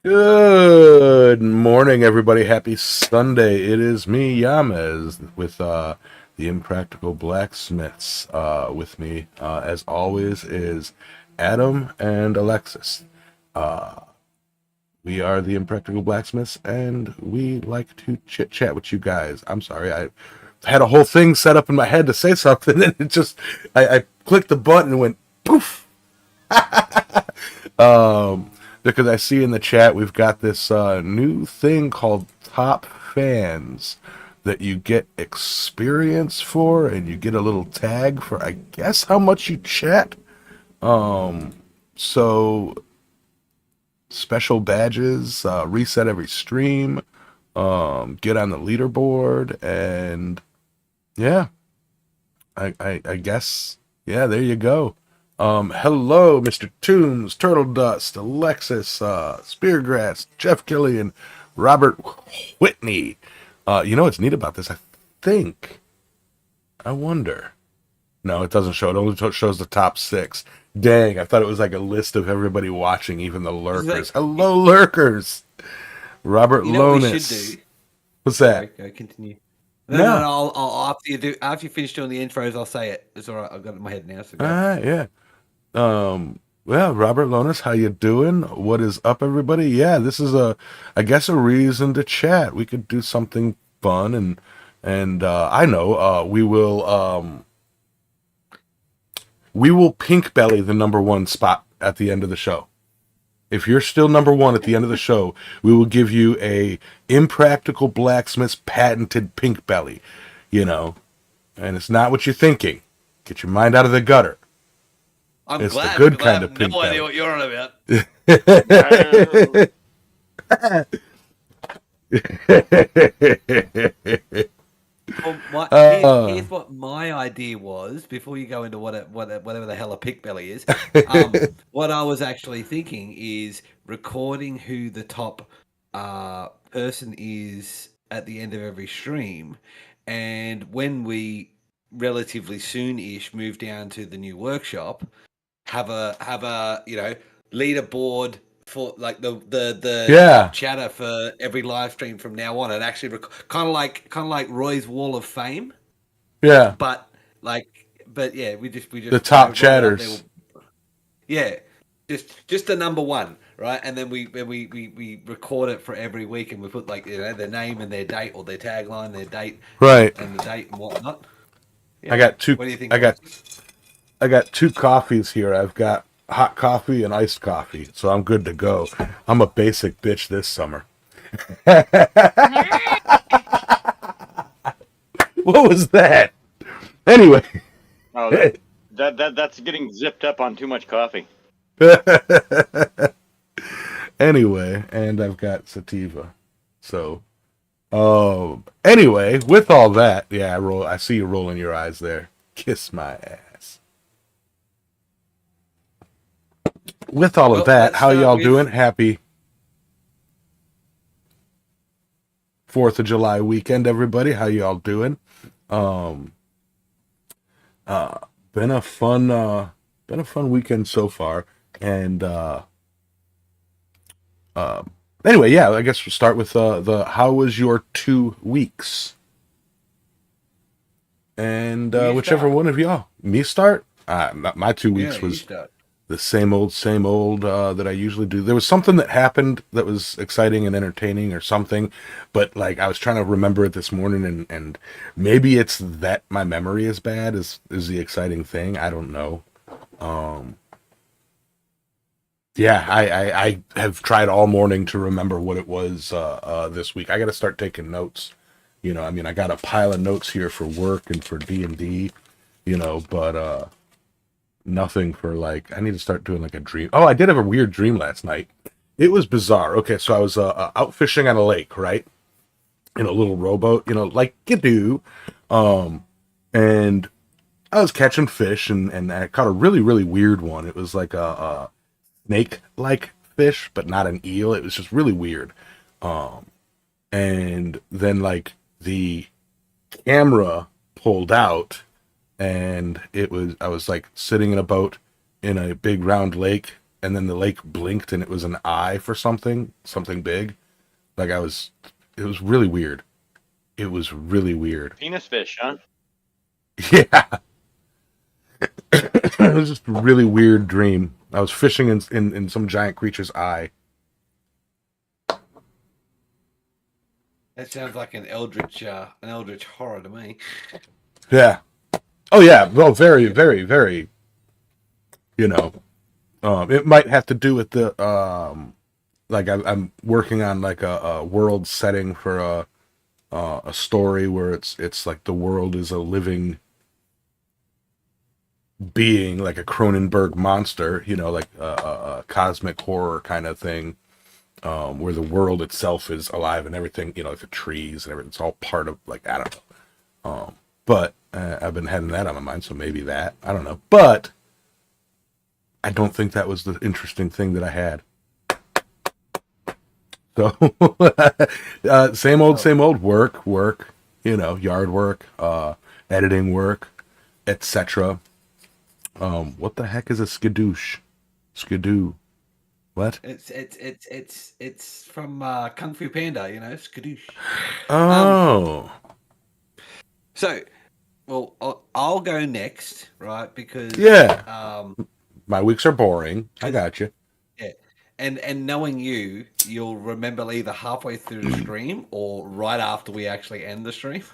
Good morning, everybody. Happy Sunday. It is me, Yamez, with the Impractical Blacksmiths. With me, as always, is Adam and Alexis. Uh, we are the Impractical Blacksmiths, and we like to chit chat with you guys. I'm sorry, I had a whole thing set up in my head to say something, and I clicked the button and went poof. Because I see in the chat we've got this new thing called Top Fans that you get experience for, and you get a little tag for, I guess, how much you chat. So special badges, reset every stream, get on the leaderboard, and yeah, I guess, yeah, there you go. Hello, Mr. Toombs, Turtle Dust, Alexis, Speargrass, Jeff Killian, Robert Whitney. You know what's neat about this? I wonder. No, it doesn't show. It only shows the top 6. Dang, I thought it was like a list of everybody watching, even the lurkers. Hello, lurkers. Robert You know what we should Lonis. do? What's that? Go continue. No. No. After you finish doing the intros, I'll say it. It's all right. I've got it in my head now. So go. Yeah. Well, Robert Lonis, how you doing? What is up, everybody? Yeah, this is I guess, a reason to chat. We could do something fun, and I know we will pink belly the number 1 spot at the end of the show. If you're still number 1 at the end of the show, we will give you a Impractical Blacksmiths patented pink belly. And it's not what you're thinking. Get your mind out of the gutter. I'm It's glad. the good kind of pink no idea belly. what you're on about. Here's what my idea was before you go into whatever the hell a pick belly is. What I was actually thinking is recording who the top person is at the end of every stream, and when we relatively soon-ish move down to the new workshop, have a leaderboard for like the top chatter for every live stream from now on, and actually kind of like Roy's Wall of Fame. Yeah. But yeah, we just the top chatters. Yeah, just the number 1, right? And then we record it for every week, and we put their name and their date, or their tagline, their date, right, and the date and whatnot. Yeah. I got 2. What do you think? I got 2 coffees here. I've got hot coffee and iced coffee, so I'm good to go. I'm a basic bitch this summer. What was that? Anyway. Oh, that's getting zipped up on too much coffee. Anyway, and I've got sativa. So, anyway, with all that, yeah, I see you rolling your eyes there. Kiss my ass. With all of that, how y'all doing? Happy 4th of July weekend, everybody. How y'all doing? Been a fun weekend so far, and anyway, yeah, I guess we'll start with the how was your 2 weeks? And whichever one of y'all. Me start? My 2 weeks was the same old that I usually do. There was something that happened that was exciting and entertaining or something, but I was trying to remember it this morning, and maybe it's that my memory is bad is the exciting thing. I don't know. Yeah, I have tried all morning to remember what it was this week. I got to start taking notes. I got a pile of notes here for work and for D&D, but nothing for I need to start doing a dream. Oh, I did have a weird dream last night. It was bizarre. Okay, so I was out fishing on a lake, right? In a little rowboat, like you do. And I was catching fish, and I caught a really, really weird one. It was like a snake-like fish, but not an eel. It was just really weird. And then the camera pulled out, and I was sitting in a boat in a big round lake, and then the lake blinked and it was an eye for something big. Like it was really weird. It was really weird. Penis fish, huh? Yeah. It was just a really weird dream. I was fishing in some giant creature's eye. That sounds like an eldritch horror to me. Yeah. Oh yeah. Well, very, very, very. You know, it might have to do with the like I'm working on like a world setting for a story where it's like the world is a living being, like a Cronenberg monster, you know, like a cosmic horror kind of thing, where the world itself is alive and everything, you know, like the trees and everything. It's all part of, like, I don't know. But I've been having that on my mind, so maybe that, I don't know. But I don't think that was the interesting thing that I had. So same old work, you know, yard work, editing work, etc. What the heck is a skadoosh? Skidoo. What? It's from Kung Fu Panda, you know, skadoosh. Oh. So, well, I'll go next, right? Because Yeah. My weeks are boring. I got you. yeah, and knowing you, you'll remember either halfway through the stream or right after we actually end the stream.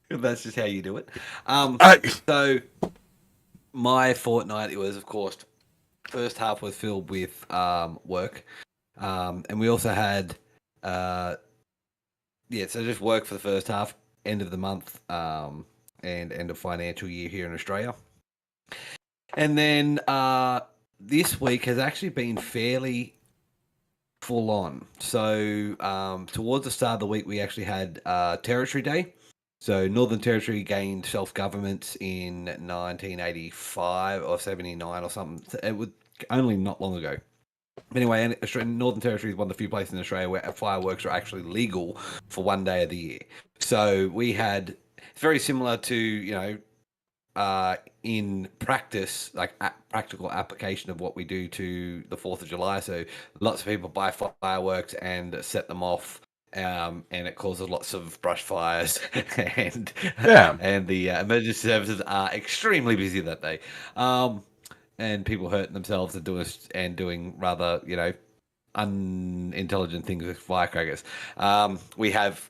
That's just how you do it. So my fortnight, it was, of course, first half was filled with work, and we also had so just work for the first half, end of the month, and end of financial year here in Australia, and then this week has actually been fairly full on. So towards the start of the week, we actually had Territory Day. So Northern Territory gained self-government in 1985 or 79 or something. It was only not long ago. Anyway, Northern Territory is one of the few places in Australia where fireworks are actually legal for one day of the year. So we had, it's very similar to, you know, in practice, like practical application of what we do to the 4th of July. So lots of people buy fireworks and set them off. And it causes lots of brush fires, and the emergency services are extremely busy that day, and people hurting themselves and doing rather, you know, unintelligent things with firecrackers. We have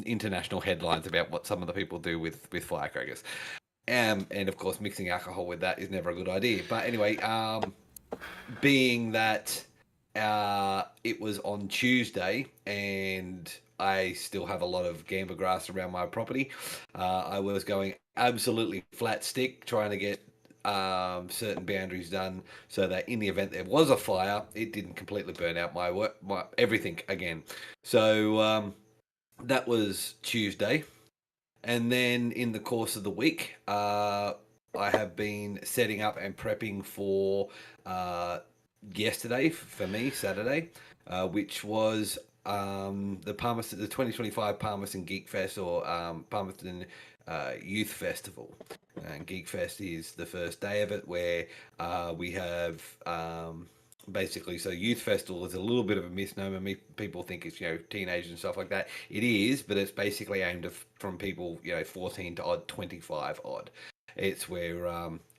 international headlines about what some of the people do with firecrackers, and of course mixing alcohol with that is never a good idea. But anyway, being that it was on Tuesday and I still have a lot of gamba grass around my property, I was going absolutely flat stick trying to get certain boundaries done so that in the event there was a fire, it didn't completely burn out my work, my everything again. So that was Tuesday, and then in the course of the week, I have been setting up and prepping for yesterday for me, Saturday, which was the Palmerston, the 2025 Palmerston Geek Fest, or Palmerston Youth Festival. And Geek Fest is the first day of it, where we have basically, so Youth Festival is a little bit of a misnomer. People think it's, you know, teenagers and stuff like that. It is, but it's basically aimed from people, you know, 14 to 25 odd. It's where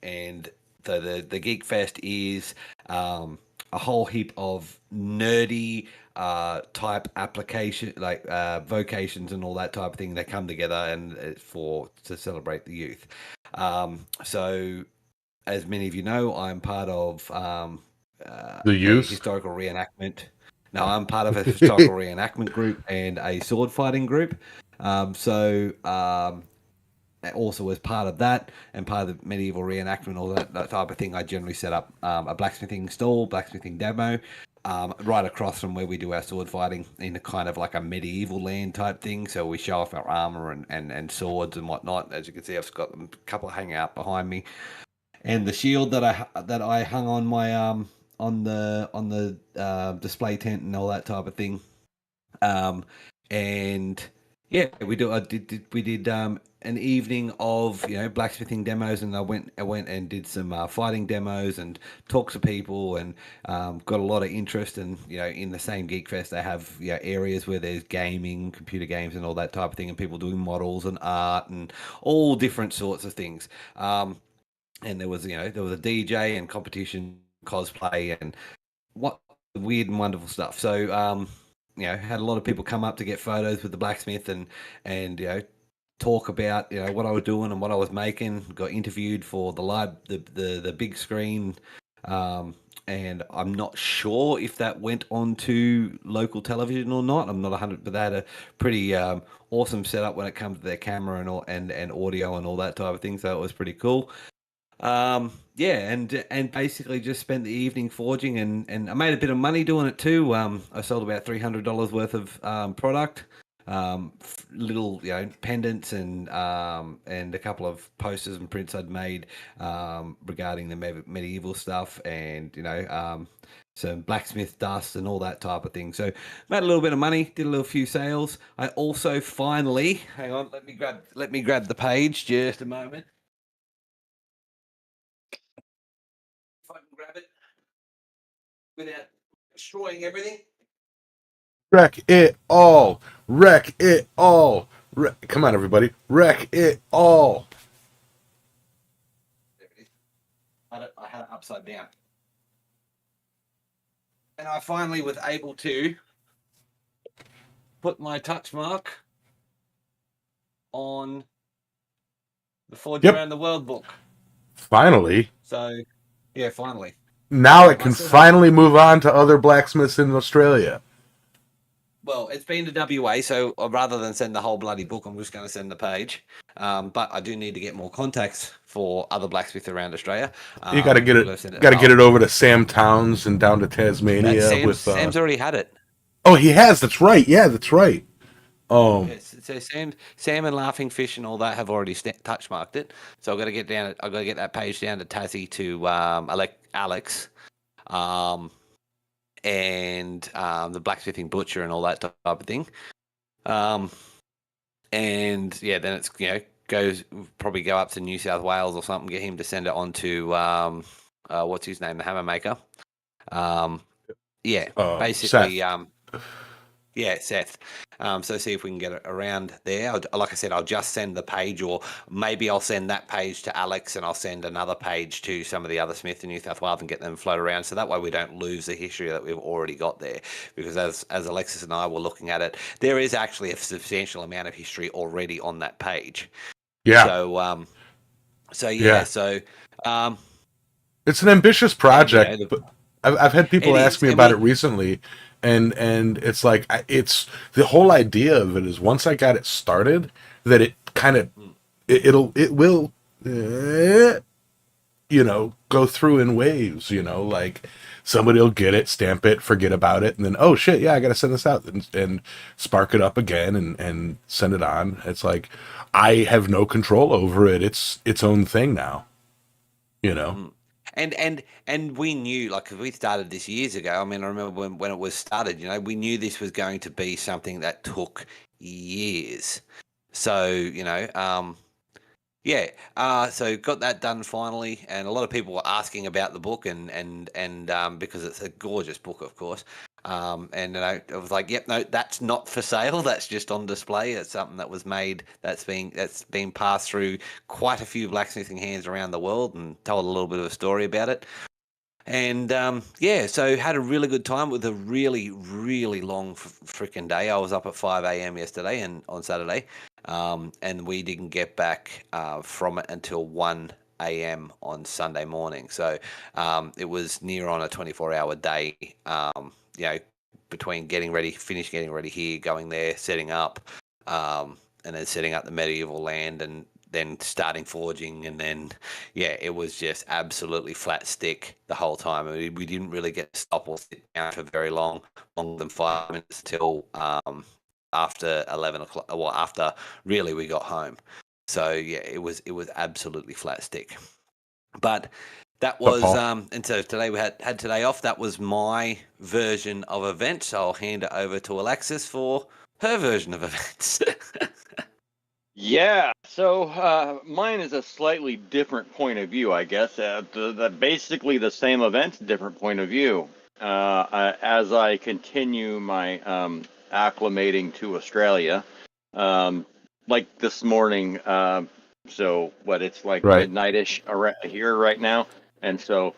and so the Geek Fest is a whole heap of nerdy type application, like vocations and all that type of thing. They come together and to celebrate the youth. So as many of you know, I'm part of The a youth. historical reenactment. No, I'm part of a historical reenactment group and a sword fighting group. Also as part of that and part of the medieval reenactment, all that type of thing, I generally set up a blacksmithing stall, blacksmithing demo, right across from where we do our sword fighting in a kind of like a medieval land type thing. So we show off our armor and swords and whatnot. As you can see, I've got a couple hanging out behind me, and the shield that I hung on my on the display tent and all that type of thing. And Yeah, we do. We did an evening of blacksmithing demos, and I went and did some fighting demos and talked to people, and got a lot of interest. And in the same Geek Fest, they have areas where there's gaming, computer games, and all that type of thing, and people doing models and art and all different sorts of things. And there was a DJ and competition, cosplay, and what weird and wonderful stuff. So had a lot of people come up to get photos with the blacksmith, and talk about what I was doing and what I was making. Got interviewed for the big screen, and I'm not sure if that went on to local television or not. I'm not 100, but they had a pretty awesome setup when it comes to their camera and all, and audio and all that type of thing. So it was pretty cool. Yeah, and basically just spent the evening forging, and I made a bit of money doing it too. I sold about $300 worth of product, little pendants, and a couple of posters and prints I'd made regarding the medieval stuff, and some blacksmith dust and all that type of thing. So made a little bit of money, did a little few sales. I also finally, hang on, let me grab the page just a moment. If I can grab it without destroying everything. Wreck it all. Wreck it all. Come on, everybody. Wreck it all. There it is. I had it upside down. And I finally was able to put my touch mark on the Forge Around the World book. Finally. So, yeah, finally. Now it can finally move on to other blacksmiths in Australia. Well, it's been to WA, so rather than send the whole bloody book, I'm just going to send the page. But I do need to get more contacts for other blacksmiths around Australia. You got to get it. Got to get it over to Sam Towns and down to Tasmania. Sam's already had it. Oh, he has. That's right. Yeah, that's right. Yes, so Sam and Laughing Fish and all that have already touch marked it. So I've got to get down. I've got to get that page down to Tassie to Alex, and the blacksmithing butcher and all that type of thing. And yeah, then it's probably go up to New South Wales or something. Get him to send it on to what's his name, the hammer maker. Basically. Seth. Yeah, Seth. So see if we can get it around there. Like I said, I'll just send the page, or maybe I'll send that page to Alex, and I'll send another page to some of the other Smiths in New South Wales and get them float around. So that way we don't lose the history that we've already got there. Because as Alexis and I were looking at it, there is actually a substantial amount of history already on that page. Yeah. So it's an ambitious project, but I've had people ask me about it recently. And it's like, it's the whole idea of it is once I got it started, that it kind of, it will, go through in waves, like somebody will get it, stamp it, forget about it. And then, oh shit, yeah, I got to send this out and spark it up again and send it on. It's like, I have no control over it. It's its own thing now, And we knew, like, we started this years ago. I mean, I remember when it was started, we knew this was going to be something that took years. So, so got that done finally. And a lot of people were asking about the book and because it's a gorgeous book, of course. And I was like, yep, no, that's not for sale. That's just on display. It's something that was made, that's been passed through quite a few blacksmithing hands around the world, and told a little bit of a story about it. And so had a really good time with a really, really long freaking day. I was up at 5 a.m. yesterday and on Saturday, and we didn't get back from it until 1 a.m. on Sunday morning. So it was near on a 24-hour day. Between getting ready here, going there, setting up, and then setting up the medieval land, and then starting forging, and then it was just absolutely flat stick the whole time. I mean, we didn't really get to stop or sit down for very longer than 5 minutes till after 11 o'clock. Well, after really we got home. So it was absolutely flat stick. But that was and so today we had today off. That was my version of events. So I'll hand it over to Alexis for her version of events. Yeah, so mine is a slightly different point of view, I guess. Basically the same events, different point of view. As I continue my acclimating to Australia, um, like this morning, so what it's like Right. midnight-ish here right now, and so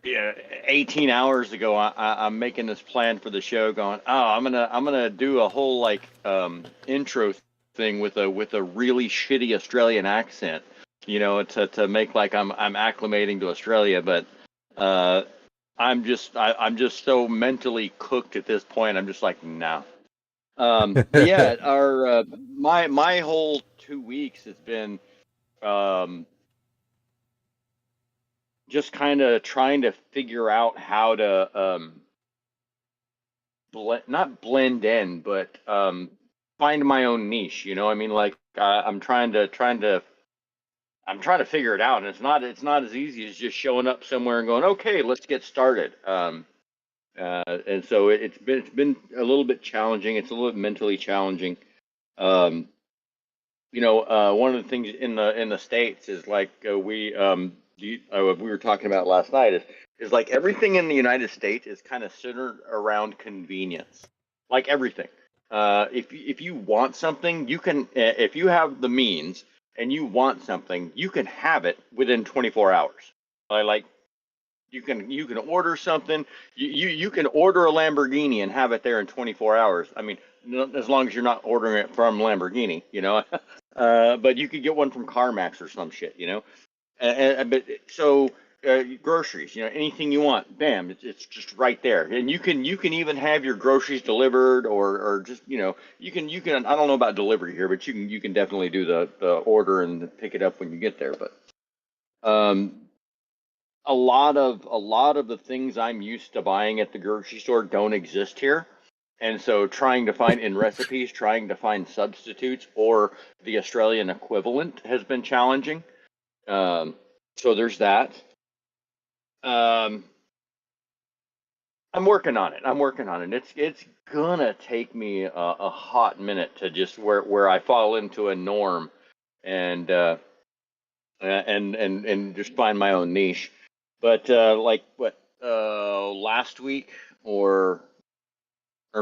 yeah, 18 hours ago, I'm making this plan for the show. Going, oh, I'm gonna do a whole like intro thing with a really shitty Australian accent, to make like I'm acclimating to Australia. But uh, I'm just so mentally cooked at this point. I'm just like, no. But yeah, our my whole 2 weeks has been um, just kind of trying to figure out how to not blend in, but find my own niche. I mean, like I'm trying to figure it out, and it's not as easy as just showing up somewhere and going, okay, let's get started. And so it's been a little bit challenging. It's a little bit mentally challenging. Um, one of the things in the States is like we were talking about last night is like everything in the United States is kind of centered around convenience, like everything. If you want something, you can if you have the means and you want something, you can have it within 24 hours. Like you can order something. You can order a Lamborghini and have it there in 24 hours. I mean, as long as you're not ordering it from Lamborghini. But you could get one from CarMax or some shit. But so groceries, anything you want, bam, it's just right there, and you can even have your groceries delivered, or just you can. I don't know about delivery here, but you can definitely do the order and pick it up when you get there. But um, a lot of the things I'm used to buying at the grocery store don't exist here. And so trying to find in recipes, trying to find substitutes or the Australian equivalent has been challenging. Um, so there's that. Um, I'm working on it. I'm working on it. It's gonna take me a hot minute to just where I fall into a norm and and just find my own niche. But like what last week or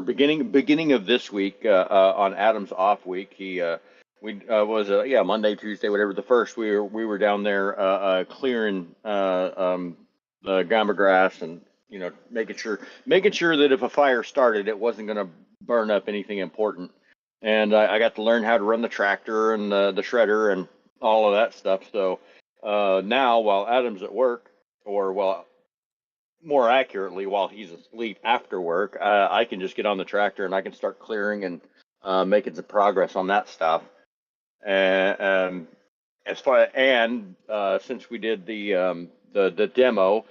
beginning of this week on Adam's off week, he we was yeah, Monday, Tuesday, whatever, the first, we were down there clearing the gamba grass, and making sure that if a fire started, it wasn't going to burn up anything important. And I got to learn how to run the tractor and the shredder and all of that stuff. So now, while Adam's at work, or well, more accurately, while he's asleep after work, I can just get on the tractor and I can start clearing and making some progress on that stuff. And since we did the demo,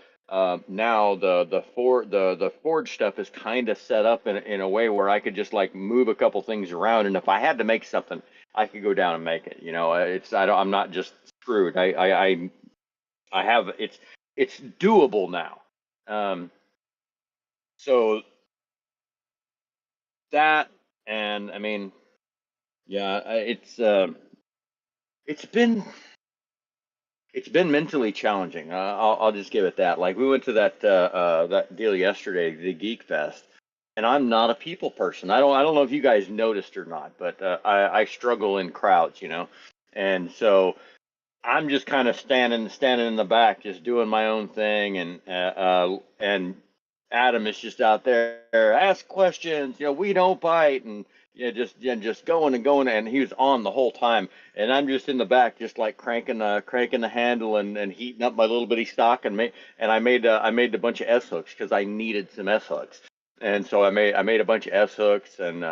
now the forge stuff is kind of set up in a way where I could just like move a couple things around, and if I had to make something, I could go down and make it. I'm not just screwed. I have it's doable now. Um, so that, and I mean, yeah, it's been it's been mentally challenging. I'll just give it that. Like, we went to that deal yesterday, the Geek Fest, and I'm not a people person. I don't know if you guys noticed or not, but I struggle in crowds. And so I'm just kind of standing in the back, just doing my own thing, and Adam is just out there, ask questions. We don't bite, and just going and going, and he was on the whole time, and I'm just in the back, just like cranking the handle and heating up my little bitty stock, and I made a bunch of S hooks because I needed some S hooks, and so I made a bunch of S hooks, and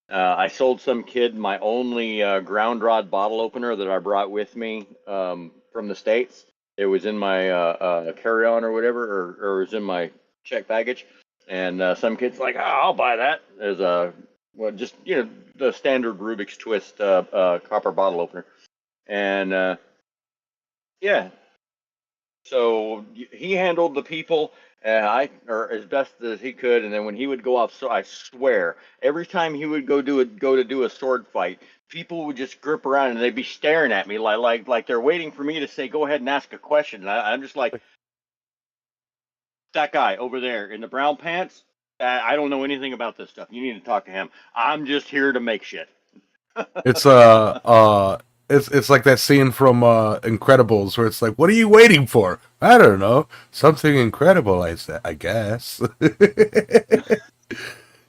I sold some kid my only ground rod bottle opener that I brought with me from the States. It was in my carry-on or whatever, or it was in my checked baggage. And some kid's like, oh, I'll buy that as just the standard Rubik's Twist copper bottle opener. And yeah, so he handled the people, or as best as he could, and then when he would go off, so I swear, every time he would go to do a sword fight, people would just grip around and they'd be staring at me like they're waiting for me to say, "Go ahead and ask a question." And I'm just like, that guy over there in the brown pants. I don't know anything about this stuff. You need to talk to him. I'm just here to make shit. It's it's like that scene from Incredibles where it's like, "What are you waiting for?" I don't know, something incredible. I guess.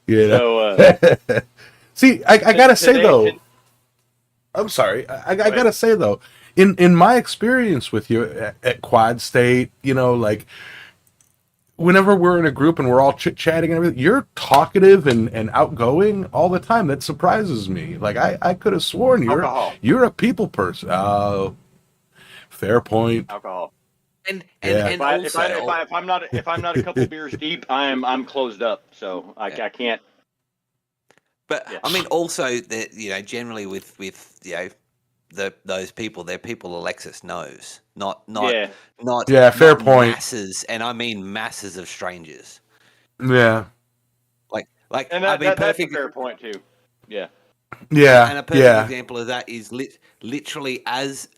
You know. So See, I gotta say today, though, I'm sorry. I go gotta say though, in my experience with you at Quad State, you know, like whenever we're in a group and we're all chit chatting and everything, you're talkative and outgoing all the time. That surprises me. Like I could have sworn alcohol, you're a people person. Oh, fair point. alcohol. Yeah. And also, If I'm not a couple beers deep, I'm closed up. So I can't. but Yeah. I mean, also that generally with those people, they're people Alexis knows, not Yeah. Yeah, fair not point. masses, and I mean masses of strangers. Yeah. Like And I mean, that's a perfect. fair point too. Yeah. Yeah. And a perfect Yeah. example of that is literally as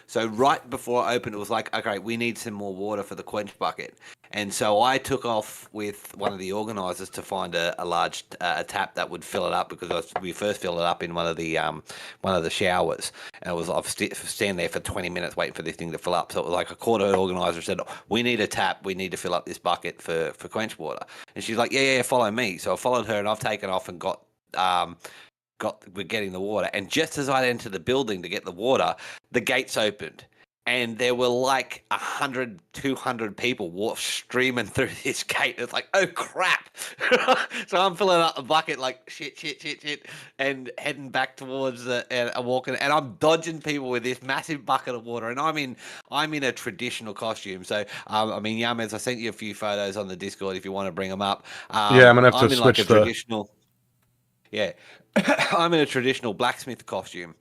so right before I opened, it was like, okay, we need some more water for the quench bucket, and so I took off with one of the organisers to find a large a tap that would fill it up, because we first filled it up in one of the showers, and I've stand there for 20 minutes waiting for this thing to fill up. So it was like a quarter organiser said, we need a tap, we need to fill up this bucket for quench water, and she's like, yeah, follow me. So I followed her, and I've taken off and we're getting the water, and just as I entered the building to get the water, the gates opened, and there were like 100, 200 people streaming through this gate. It's like, oh crap! So I'm filling up the bucket like shit, and heading back towards and walking, and I'm dodging people with this massive bucket of water, and I'm in a traditional costume. So I mean, Yamez, I sent you a few photos on the Discord if you want to bring them up. Yeah, I'm gonna have to I'm in like a switch the. traditional. Yeah, I'm in a traditional blacksmith costume,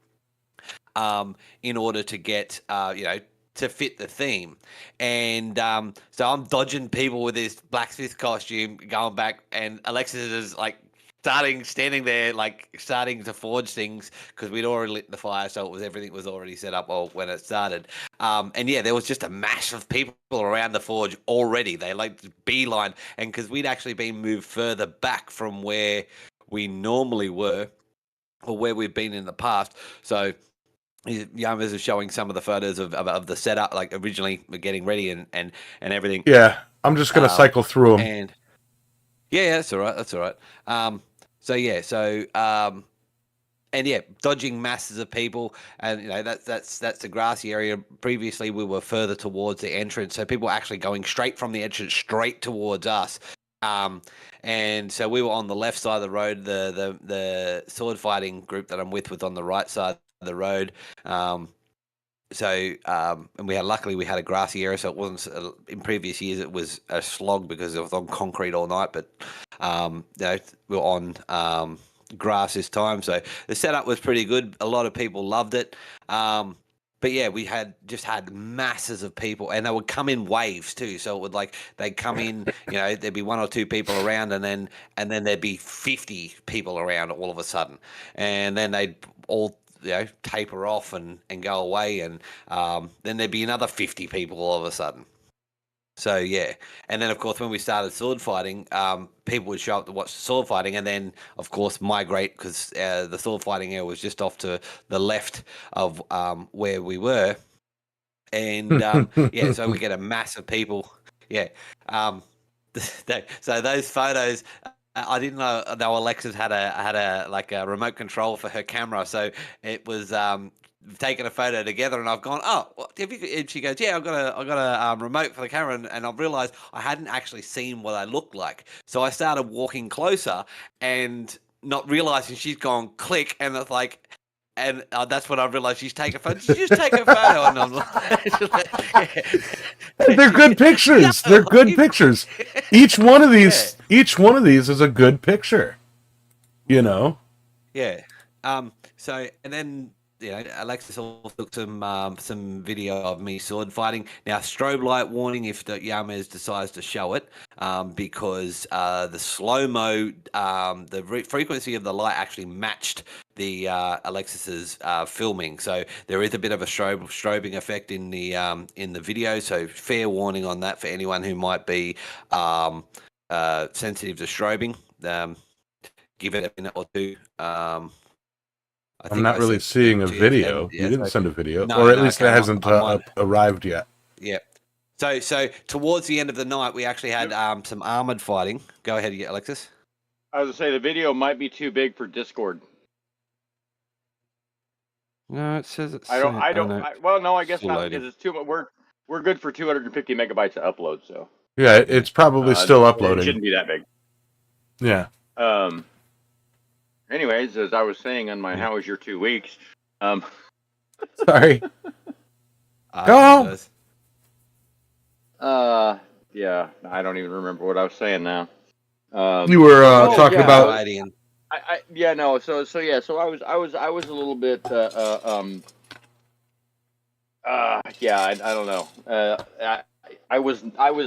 in order to get, to fit the theme, and so I'm dodging people with this blacksmith costume, going back, and Alexis is like standing there, like starting to forge things, because we'd already lit the fire, so everything was already set up when it started. And yeah, there was just a mass of people around the forge already. They like beeline, and because we'd actually been moved further back from where we normally were, or where we've been in the past. So Yamas is showing some of the photos of the setup, like originally getting ready and everything. Yeah, I'm just gonna cycle through them. And yeah, that's all right. That's all right. And yeah, dodging masses of people, and that's the grassy area. Previously, we were further towards the entrance, so people were actually going straight from the entrance straight towards us. And so we were on the left side of the road. The sword fighting group that I'm with was on the right side of the road. And luckily we had a grassy area, so it wasn't. In previous years, it was a slog because it was on concrete all night. But we were on grass this time, so the setup was pretty good. A lot of people loved it. But yeah, we had masses of people, and they would come in waves too. So it would they'd come in, there'd be one or two people around, and then there'd be 50 people around all of a sudden, and then they'd all taper off and go away, and then there'd be another 50 people all of a sudden. So yeah, and then of course when we started sword fighting, people would show up to watch the sword fighting, and then of course migrate, because the sword fighting area was just off to the left of where we were, and yeah, so we get a mass of people. Yeah, so those photos. I didn't know though Alexis had a remote control for her camera, so it was taken a photo together, and I've gone, oh, have you? And she goes, yeah, I've got a remote for the camera, and I've realised I hadn't actually seen what I looked like, so I started walking closer and not realising she's gone click, and it's like. And that's when I realised she's taking a photo. Did you just take a photo? And I'm like, They're good pictures. They're good pictures. Each one of these is a good picture. Yeah. So, and then Alexis also took some video of me sword fighting. Now, strobe light warning if the Yamez decides to show it, because the slow mo, frequency of the light actually matched the Alexis's filming. So there is a bit of a strobing effect in the video. So fair warning on that for anyone who might be sensitive to strobing. Give it a minute or two. I I'm think not I really said seeing a 2 to 10. video. You Yeah. didn't So, send a video, no, or at no. least Okay, it hasn't I'm on. arrived yet. Yeah. So towards the end of the night, we actually had some armored fighting. Go ahead, Alexis. I was gonna say the video might be too big for Discord. No, it says it's. Well, no, I guess Still not loading. because it's too. We're good for 250 megabytes to upload, so Yeah, it's probably still it uploading. shouldn't be that big. Yeah. Anyways, as I was saying on my how was your 2 weeks? Sorry. Go home. Yeah, I don't even remember what I was saying now. You were talking about. So I was a little bit I don't know. I was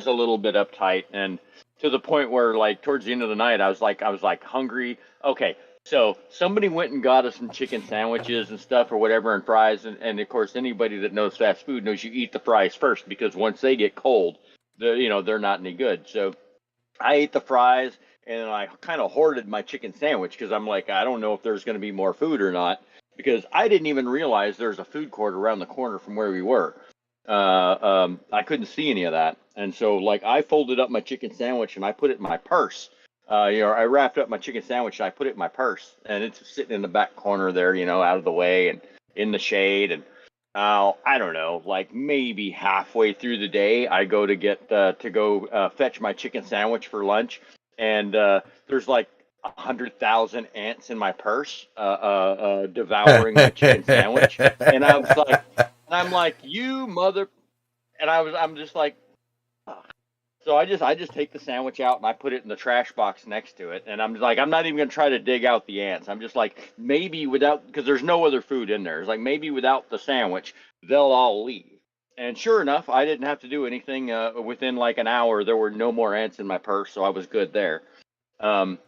a little bit uptight, and to the point where like towards the end of the night I was like hungry. Okay, so somebody went and got us some chicken sandwiches and stuff or whatever and fries, and of course anybody that knows fast food knows you eat the fries first because once they get cold, they're not any good. So I ate the fries and I kind of hoarded my chicken sandwich because I'm like, I don't know if there's going to be more food or not because I didn't even realize there's a food court around the corner from where we were. I couldn't see any of that. And so like I folded up my chicken sandwich and I put it in my purse. I wrapped up my chicken sandwich and I put it in my purse and it's sitting in the back corner there, out of the way and in the shade. And I don't know, like maybe halfway through the day, I go to get fetch my chicken sandwich for lunch, and there's like 100,000 ants in my purse, devouring my chicken sandwich, and I'm like, you mother, and I'm just like, ugh. So I just take the sandwich out and I put it in the trash box next to it, and I'm just like, I'm not even gonna try to dig out the ants. I'm just like, maybe without, because there's no other food in there. It's like maybe without the sandwich, they'll all leave. And sure enough, I didn't have to do anything. Within like an hour, there were no more ants in my purse, so I was good there. Um,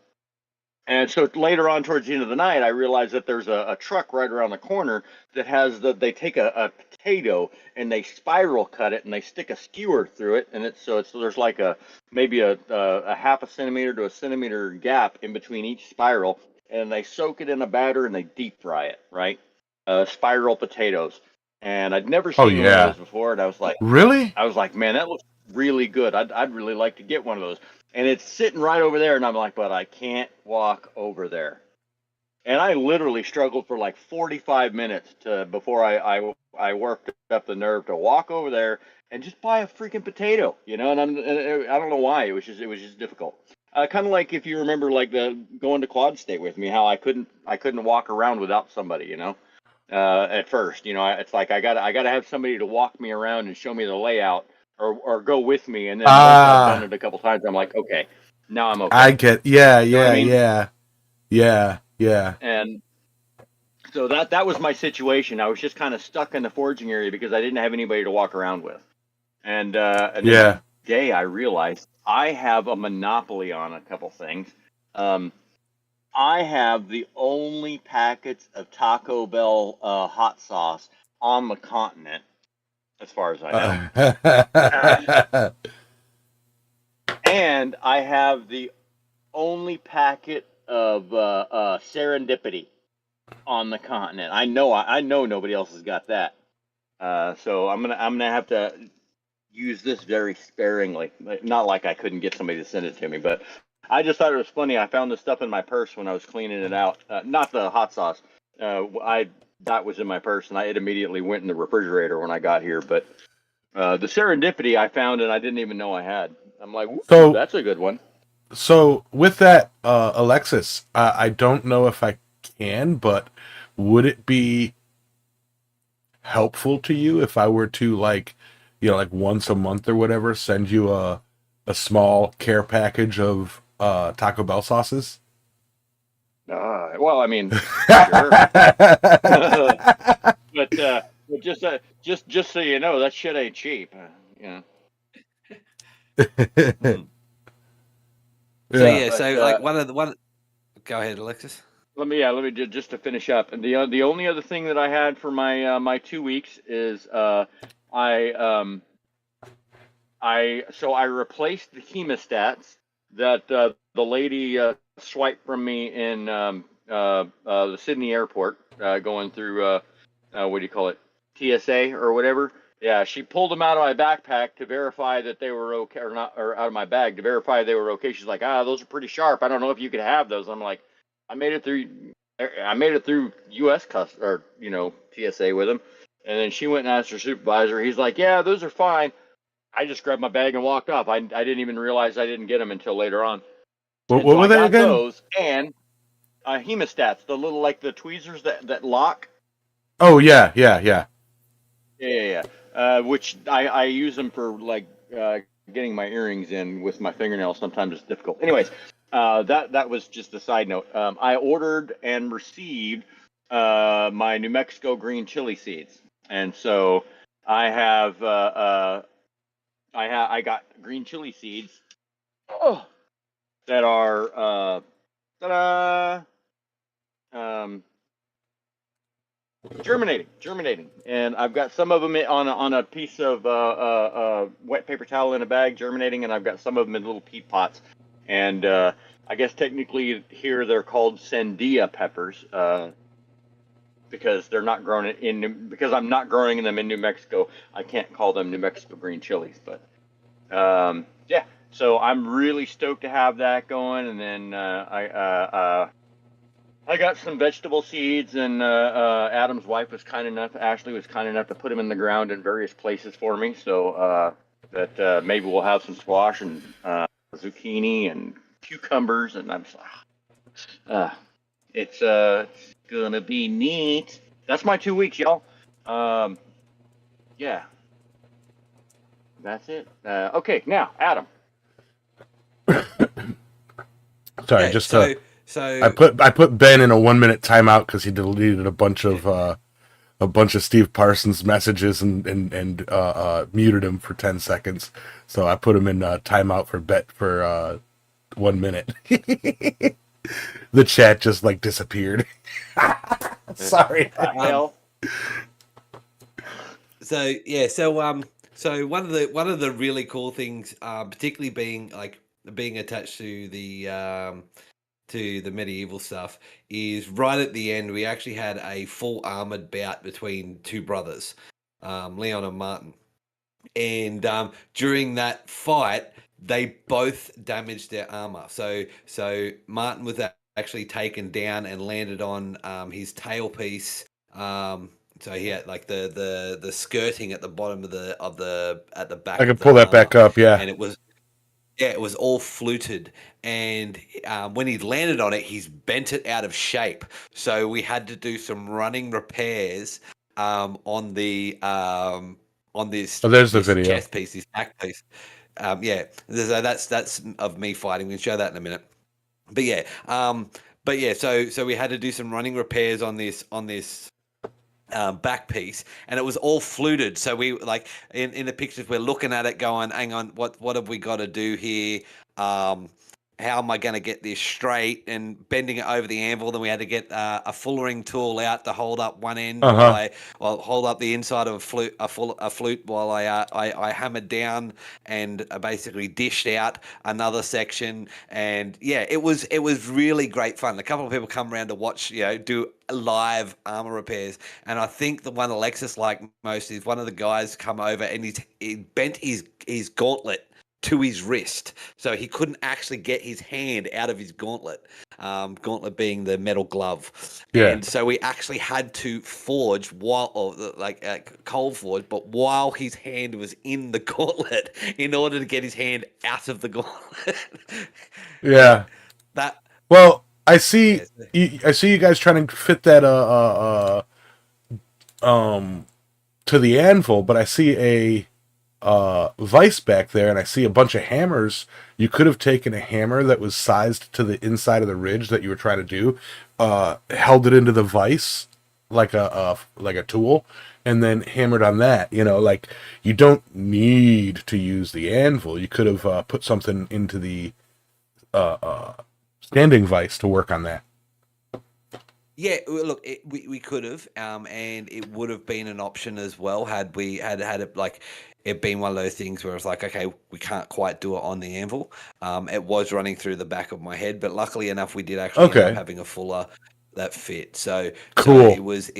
and so later on, towards the end of the night, I realized that there's a truck right around the corner that they take a potato and they spiral cut it and they stick a skewer through it, and there's like maybe a half a centimeter to a centimeter gap in between each spiral, and they soak it in a batter and they deep fry it, right? Spiral potatoes, and I'd never seen one of those before, and Really? I was like, man, that looks really good. I'd really like to get one of those. And it's sitting right over there, and I'm like, but I can't walk over there. And I literally struggled for like 45 minutes before I worked up the nerve to walk over there and just buy a freaking potato, And I don't know why it was just difficult. Kind of like if you remember like the going to Quad State with me, how I couldn't walk around without somebody, at first, it's like I gotta have somebody to walk me around and show me the layout or go with me, and then once I've done it a couple times, I'm like, okay, now I'm okay. I get, yeah, You know what I mean? yeah. And so that was my situation. I was just kind of stuck in the foraging area because I didn't have anybody to walk around with. And then today I realized I have a monopoly on a couple things. I have the only packets of Taco Bell hot sauce on the continent, as far as I know. And I have the only packet of Serendipity on the continent. I know nobody else has got that. So I'm gonna have to use this very sparingly. Not like I couldn't get somebody to send it to me, but I just thought it was funny. I found this stuff in my purse when I was cleaning it out. Not the hot sauce. That was in my purse, and it immediately went in the refrigerator when I got here. But the Serendipity I found, and I didn't even know I had. I'm like, so that's a good one. So with that, Alexis, I don't know if I can, but would it be helpful to you if I were to like once a month or whatever, send you a small care package of Taco Bell sauces? Well, I mean, sure. But just so you know, that shit ain't cheap. You Hmm. So Yeah. yeah, But so like one. Go ahead, Alexis. let me just to finish up. And the only other thing that I had for my 2 weeks is I replaced the hemostats that the lady swiped from me in the Sydney airport going through what do you call it, TSA or whatever. Yeah, she pulled them out of my backpack to verify that they were okay, or not, or out of my bag to verify they were okay. She's like, those are pretty sharp. I don't know if you could have those. I'm like, I made it through. I made it through U.S. or TSA with them, and then she went and asked her supervisor. He's like, yeah, those are fine. I just grabbed my bag and walked off. I didn't even realize I didn't get them until later on. What And so were I they got again? those and hemostats, the little like the tweezers that lock. Oh yeah, yeah, yeah. Yeah. Which I use them for like getting my earrings in with my fingernails. Sometimes it's difficult. Anyways, that was just a side note. I ordered and received my New Mexico green chili seeds, and so I have I got green chili seeds that are ta-da, um, germinating, and I've got some of them on a piece of wet paper towel in a bag, germinating, and I've got some of them in little peat pots. And I guess technically here they're called Sandia peppers because they're not grown because I'm not growing them in New Mexico. I can't call them New Mexico green chilies, but yeah. So I'm really stoked to have that going, and then I got some vegetable seeds, and Adam's wife was kind enough, Ashley was kind enough to put them in the ground in various places for me, so that maybe we'll have some squash and zucchini and cucumbers, and it's gonna be neat. That's my 2 weeks, y'all. Um, yeah, that's it. Okay, now Adam. Sorry, Yeah. just So I so put Ben in a 1 minute timeout because he deleted a bunch of Steve Parsons messages and muted him for 10 seconds. So I put him in timeout for 1 minute. The chat just like disappeared. Sorry. um Hell, so yeah so one of the really cool things, particularly being attached to the medieval stuff, is right at the end we actually had a full armored bout between two brothers, Leon and Martin. And during that fight, they both damaged their armor. So Martin was actually taken down and landed on his tailpiece. So he had like the skirting at the bottom of the at the I back can of pull the that armor, back up. Yeah. and it was all fluted, and when he landed on it, he's bent it out of shape. So we had to do some running repairs on Oh, there's the this video. chest piece, this back piece. Yeah, so that's of me fighting. We'll show that in a minute. But yeah, so we had to do some running repairs on this back piece, and it was all fluted. So we like in the pictures, we're looking at it, going, "Hang on, what have we got to do here? Um, how am I going to get this straight?" And bending it over the anvil. Then we had to get a fullering tool out to hold up one end Uh huh. while hold up the inside of a flute while I hammered down and basically dished out another section. And yeah, it was really great fun. A couple of people come around to watch, do live armor repairs. And I think the one Alexis liked most is one of the guys come over and he bent his gauntlet to his wrist, so he couldn't actually get his hand out of his gauntlet. Gauntlet being the metal glove, Yeah. and so we actually had to forge cold forge, but while his hand was in the gauntlet, in order to get his hand out of the gauntlet. Yeah, Yeah. that. Well, I see. Yeah, I see you guys trying to fit that um to the anvil, but I see vise back there, and I see a bunch of hammers. You could have taken a hammer that was sized to the inside of the ridge that you were trying to do, held it into the vise like a tool, and then hammered on that. You know, like you don't need to use the anvil. You could have put something into the standing vise to work on that. Yeah, look, we could have, and it would have been an option as well had we had it like it been one of those things where it's like, okay, we can't quite do it on the anvil. It was running through the back of my head, but luckily enough, we did actually end up Okay, having a fuller that fit. So cool. it was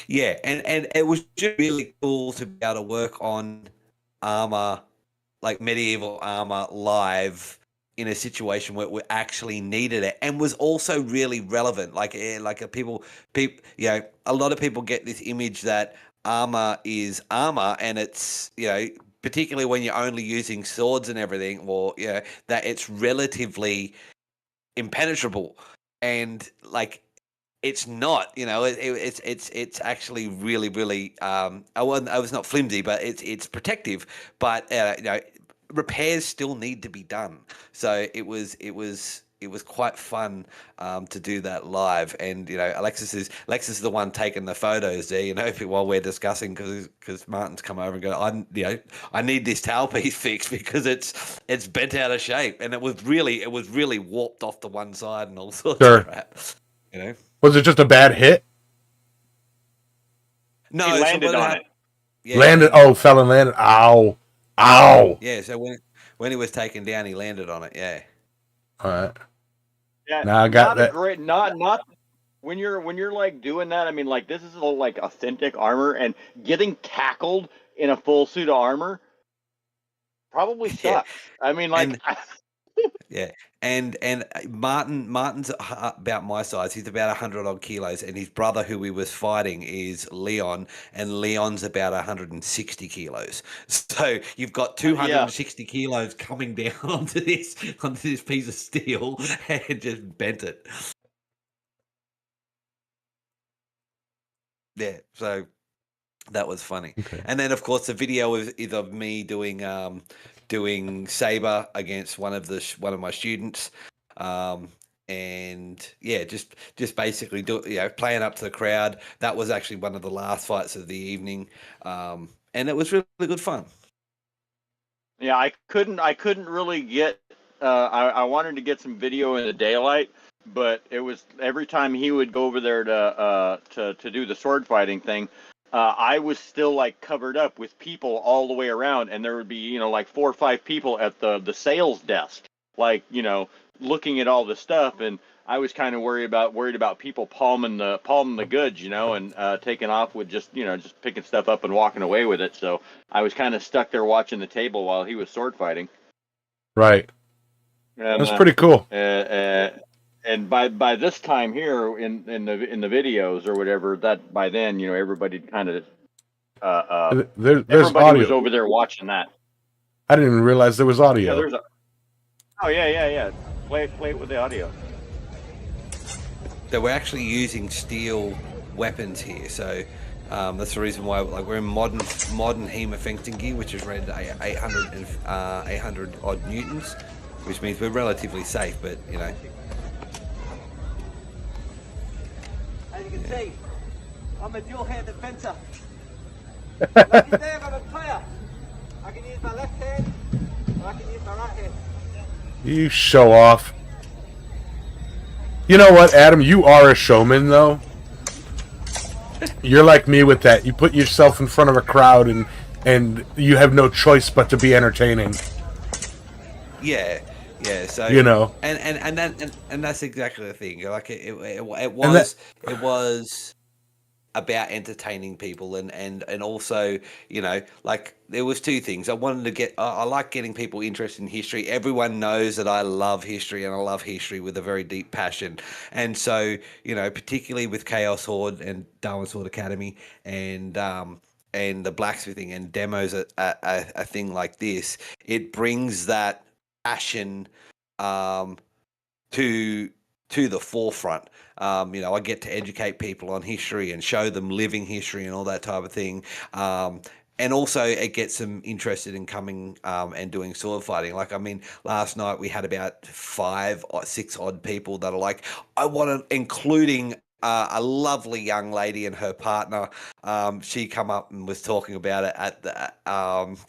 yeah, and it was just really cool to be able to work on armor, like medieval armor, live in a situation where we actually needed it, and was also really relevant. People, a lot of people get this image that armor is armor, and it's particularly when you're only using swords and everything, or that it's relatively impenetrable, and like it's not, it's actually really, really. I was not flimsy, but it's protective. But repairs still need to be done. So it was quite fun to do that live. And Alexis is the one taking the photos there. While we're discussing, because Martin's come over and go, I need this towel piece fixed because it's bent out of shape, and it was really warped off to one side and all sorts Sure. of crap. Was it just a bad hit? No, He so landed what on happened? it. Yeah, Landed. Oh, fell and landed. Ow. Ow. yeah. So when he was taken down, he landed on it. Yeah. All right. Yeah, Now I got Not a that. great, not when you're like doing that. I mean, like this is all like authentic armor, and getting tackled in a full suit of armor probably Yeah. sucks. I mean, like And yeah, and Martin's about my size. He's about 100 odd kilos, and his brother, who he was fighting, is Leon, and Leon's about 160 kilos. So you've got yeah, 260 kilos coming down onto this piece of steel and just bent it. Yeah, so that was funny. Okay. And then, of course, the video is of me doing saber against one of my students, and yeah, just basically playing up to the crowd. That was actually one of the last fights of the evening, and it was really good fun. yeah. I couldn't really get. I wanted to get some video in the daylight, but it was every time he would go over there to do the sword fighting thing. I was still like covered up with people all the way around, and there would be like 4 or 5 people at the sales desk, like looking at all the stuff, and I was kind of worried about people palming the goods, and taking off with just picking stuff up and walking away with it. So I was kind of stuck there watching the table while he was sword fighting, Right. and That's pretty cool. and by this time here in the videos or whatever, that by then everybody kind of There's everybody was audio. over there watching that. I didn't even realize there was Yeah, audio. there's a. Oh yeah. Play it with the audio. So we're actually using steel weapons here. So that's the reason why we're in modern HEMA fencing gear, which is rated 800 odd newtons, which means we're relatively safe. But As you can see, I'm a dual-handed fencer. Like you say, I'm a player. I can use my left hand, or I can use my right hand. You show off. You know what, Adam? You are a showman, though. You're like me with that. You put yourself in front of a crowd, and you have no choice but to be entertaining. yeah. So and that's exactly the thing. Like it was about entertaining people, and also like there was two things. I like getting people interested in history. Everyone knows that I love history, and I love history with a very deep passion. And so particularly with Chaos Horde and Darwin Sword Academy and the blacksmithing and demos, a thing like this, it brings that passion to the forefront. I get to educate people on history and show them living history and all that type of thing. and also it gets them interested in coming and doing sword fighting. Like, I mean, last night we had about 5 or 6 odd people that are like, I want to, including a lovely young lady and her partner. She come up and was talking about it at the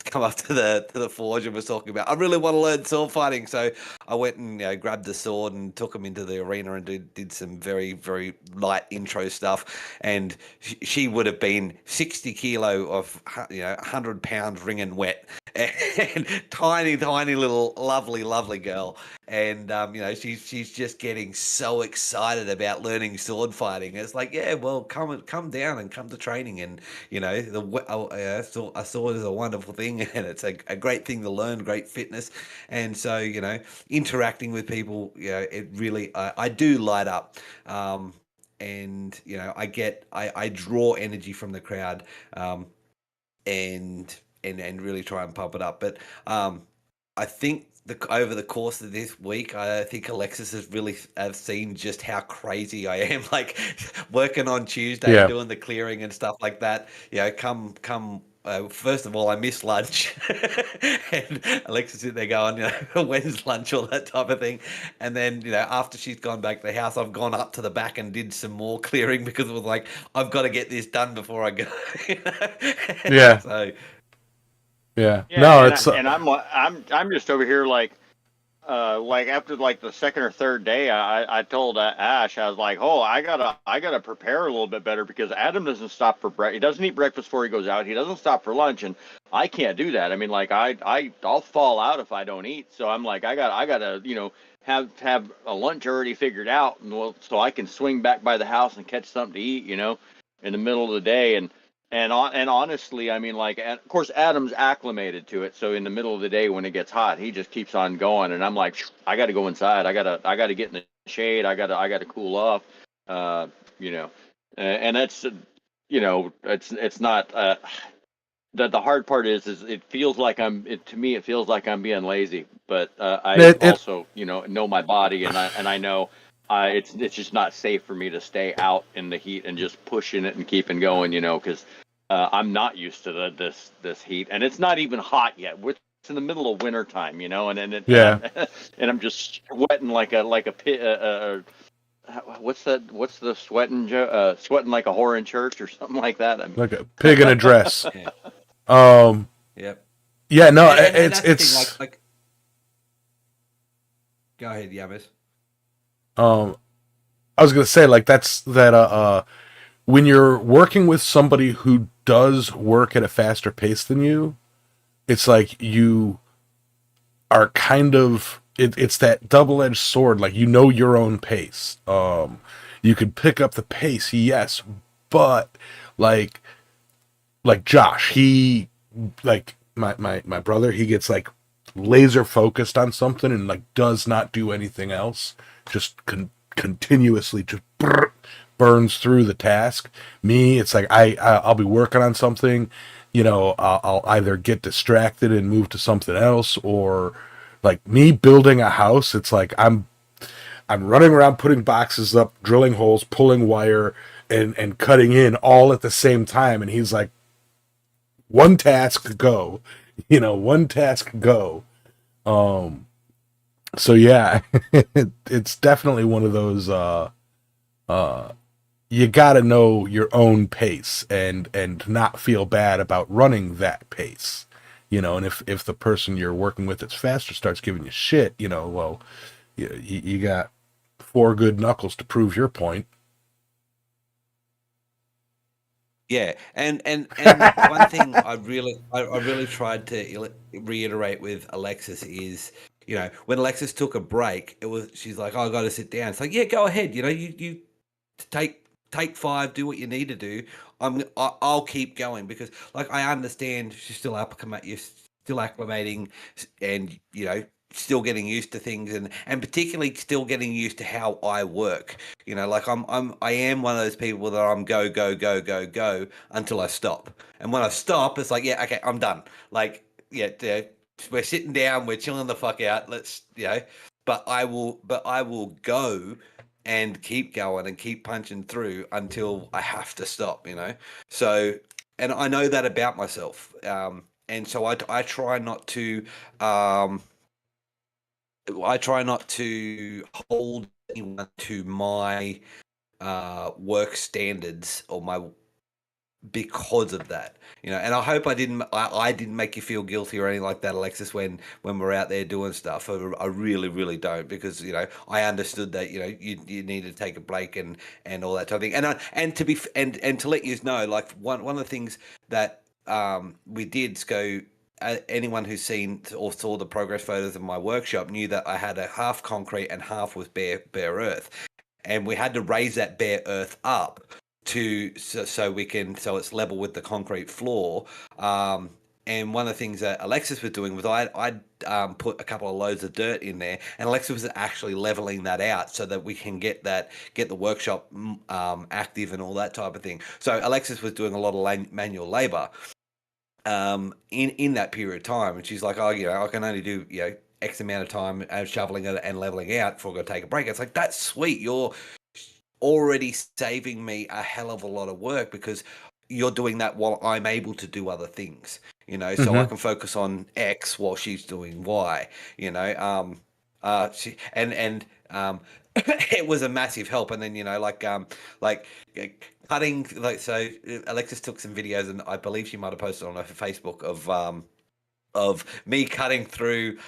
come up to the forge and was talking about, I really want to learn sword fighting. So I went and grabbed the sword and took them into the arena and did some very, very light intro stuff. And she would have been 60 kilo of 100 pounds wringing wet, and tiny little lovely girl. And she's just getting so excited about learning sword fighting. It's like, yeah, well, come down and come to training. And a sword is a wonderful thing, and it's a great thing to learn, great fitness. And so interacting with people, it really I do light up. And I draw energy from the crowd, and really try and pump it up. But I think over the course of this week, I think Alexis has really have seen just how crazy I am. Like, working on Tuesday Yeah. and doing the clearing and stuff like that. Come. First of all, I miss lunch, and Alexis sitting there going, when's lunch, all that type of thing. And then, after she's gone back to the house, I've gone up to the back and did some more clearing because it was like, I've got to get this done before I go. Yeah. So. Yeah. Yeah, No, and it's I'm just over here like after like the second or third day, I told Ash, I was like, oh, I gotta prepare a little bit better because Adam doesn't stop for breakfast. He doesn't eat breakfast before he goes out. He doesn't stop for lunch, and I can't do that. I mean, like I'll fall out if I don't eat. So I'm like, I gotta have a lunch already figured out, and so I can swing back by the house and catch something to eat, in the middle of the day. And honestly, I mean, like, of course, Adam's acclimated to it. So in the middle of the day when it gets hot, he just keeps on going. And I'm like, I got to go inside. I gotta get in the shade. I gotta cool off. And that's, it's not. The hard part is it feels like to me it feels like I'm being lazy. But I it, it also know my body, and I know. It's just not safe for me to stay out in the heat and just pushing it and keeping going, because I'm not used to this heat, and it's not even hot yet. It's in the middle of winter time, and Yeah. and I'm just sweating like a pit. What's that? What's the sweating? Sweating like a whore in church or something like that. I mean, like a pig in a dress. Yeah. Um Yep. yeah, no, And that's the it's thing, like, go ahead, Yamas. I was gonna say, like, that's that when you're working with somebody who does work at a faster pace than you, it's like you are kind of it's that double-edged sword. Like, your own pace. You could pick up the pace, yes, but like Josh, he, like, my brother, he gets like laser focused on something and like does not do anything else, just continuously just burns through the task. Me, it's like I'll be working on something, I'll either get distracted and move to something else, or like me building a house, it's like I'm running around putting boxes up, drilling holes, pulling wire, and cutting in all at the same time. And he's like, one task, go. One task, go. So yeah, it's definitely one of those, you gotta know your own pace and not feel bad about running that pace. And if the person you're working with that's faster starts giving you shit, well, you got 4 good knuckles to prove your point. Yeah, and one thing I really tried to reiterate with Alexis is, when Alexis took a break, she's like, oh, I got to sit down. It's like, yeah, go ahead. You take 5, do what you need to do. I'll keep going because, like, I understand she's still you're still acclimating, and still getting used to things, and particularly still getting used to how I work. Like, I am one of those people that I'm go until I stop, and when I stop, it's like, yeah, okay, I'm done. Like, yeah, we're sitting down, we're chilling the fuck out. Let's, but I will go and keep going and keep punching through until I have to stop. So and I know that about myself. And so I try not to hold anyone to my work standards or my because of that, and I hope I didn't make you feel guilty or anything like that, Alexis, when we're out there doing stuff. I really really don't, because I understood that you need to take a break and all that type of thing, and to be and to let you know, like one of the things that we did go. Anyone who's seen or saw the progress photos of my workshop knew that I had a half concrete and half was bare earth, and we had to raise that bare earth up so it's level with the concrete floor. And one of the things that Alexis was doing was I put a couple of loads of dirt in there, and Alexis was actually leveling that out so that we can get the workshop active and all that type of thing. So Alexis was doing a lot of manual labor in that period of time, and she's like, oh, I can only do X amount of time shoveling it and leveling out before I go take a break. It's like, that's sweet. You're already saving me a hell of a lot of work, because you're doing that while I'm able to do other things, so I can focus on X while she's doing Y, it was a massive help. And then, like cutting, so Alexis took some videos, and I believe she might have posted on her Facebook of me cutting through,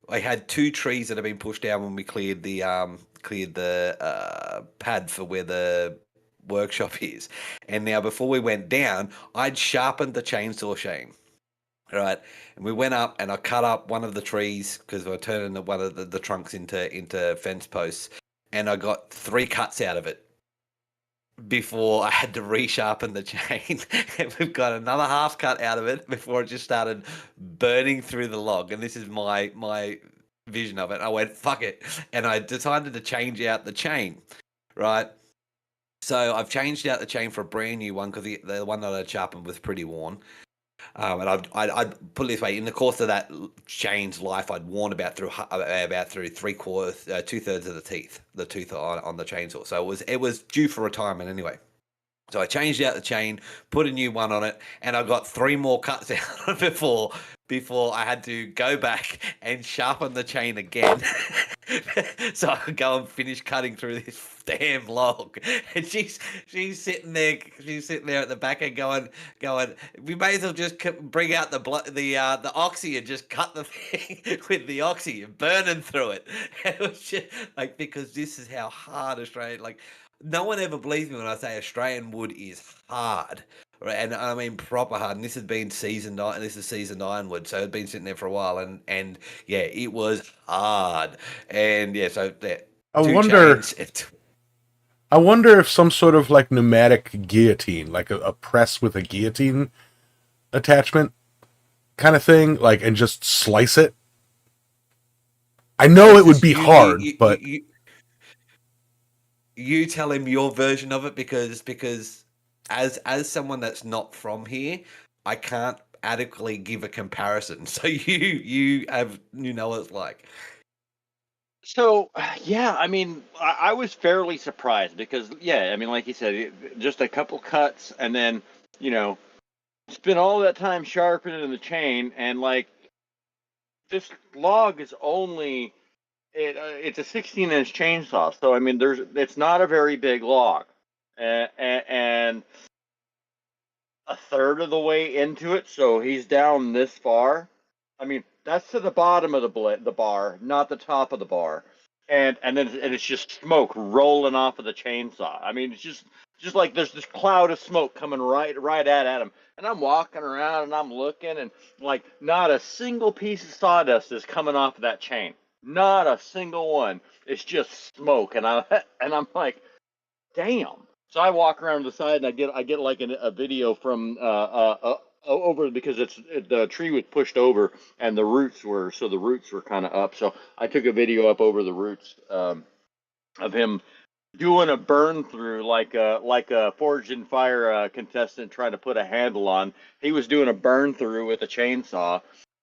I had two trees that had been pushed down when we cleared the pad for where the workshop is. And now, before we went down, I'd sharpened the chainsaw shame. Right, and we went up, and I cut up one of the trees because we were turning one of the trunks into fence posts, and I got 3 cuts out of it before I had to resharpen the chain. And we've got another half cut out of it before it just started burning through the log. And this is my vision of it. I went, fuck it. And I decided to change out the chain, right? So I've changed out the chain for a brand new one, because the one that I sharpened was pretty worn. And I'd put it this way: in the course of that chain's life, I'd worn about through 3/4, 2/3 of the tooth on the chainsaw. So it was due for retirement anyway. So I changed out the chain, put a new one on it, and I got 3 more cuts out before I had to go back and sharpen the chain again, so I could go and finish cutting through this damn log. And she's sitting there at the back and going, we may as well just bring out the oxy and just cut the thing with the oxy and burning through it. And it was just like, because this is how hard Australian, like, no one ever believes me when I say Australian wood is hard, right? And I mean proper hard. And this has been seasoned iron. This is seasoned ironwood, so it's been sitting there for a while. And yeah, it was hard. And yeah, so there. I wonder if some sort of like pneumatic guillotine, like a press with a guillotine attachment kind of thing, like, and just slice it. I know it would be hard, but you tell him your version of it, because as someone that's not from here, I can't adequately give a comparison. So you know what it's like. So, yeah, I mean, I was fairly surprised because, yeah, I mean, like you said, just a couple cuts, and then, spend all that time sharpening the chain, and like, this log is only it's a 16-inch chainsaw, so I mean, it's not a very big log, and a third of the way into it, so he's down this far. I mean, that's to the bottom of the bar, not the top of the bar, and then it's just smoke rolling off of the chainsaw. I mean, it's just like there's this cloud of smoke coming right at him, and I'm walking around and I'm looking, and like not a single piece of sawdust is coming off of that chain, not a single one. It's just smoke, and I'm like, damn. So I walk around the side, and I get like a video from over, because the tree was pushed over, and the roots were kind of up. So I took a video up over the roots of him doing a burn through, like a Forged in Fire contestant trying to put a handle on. He was doing a burn through with a chainsaw,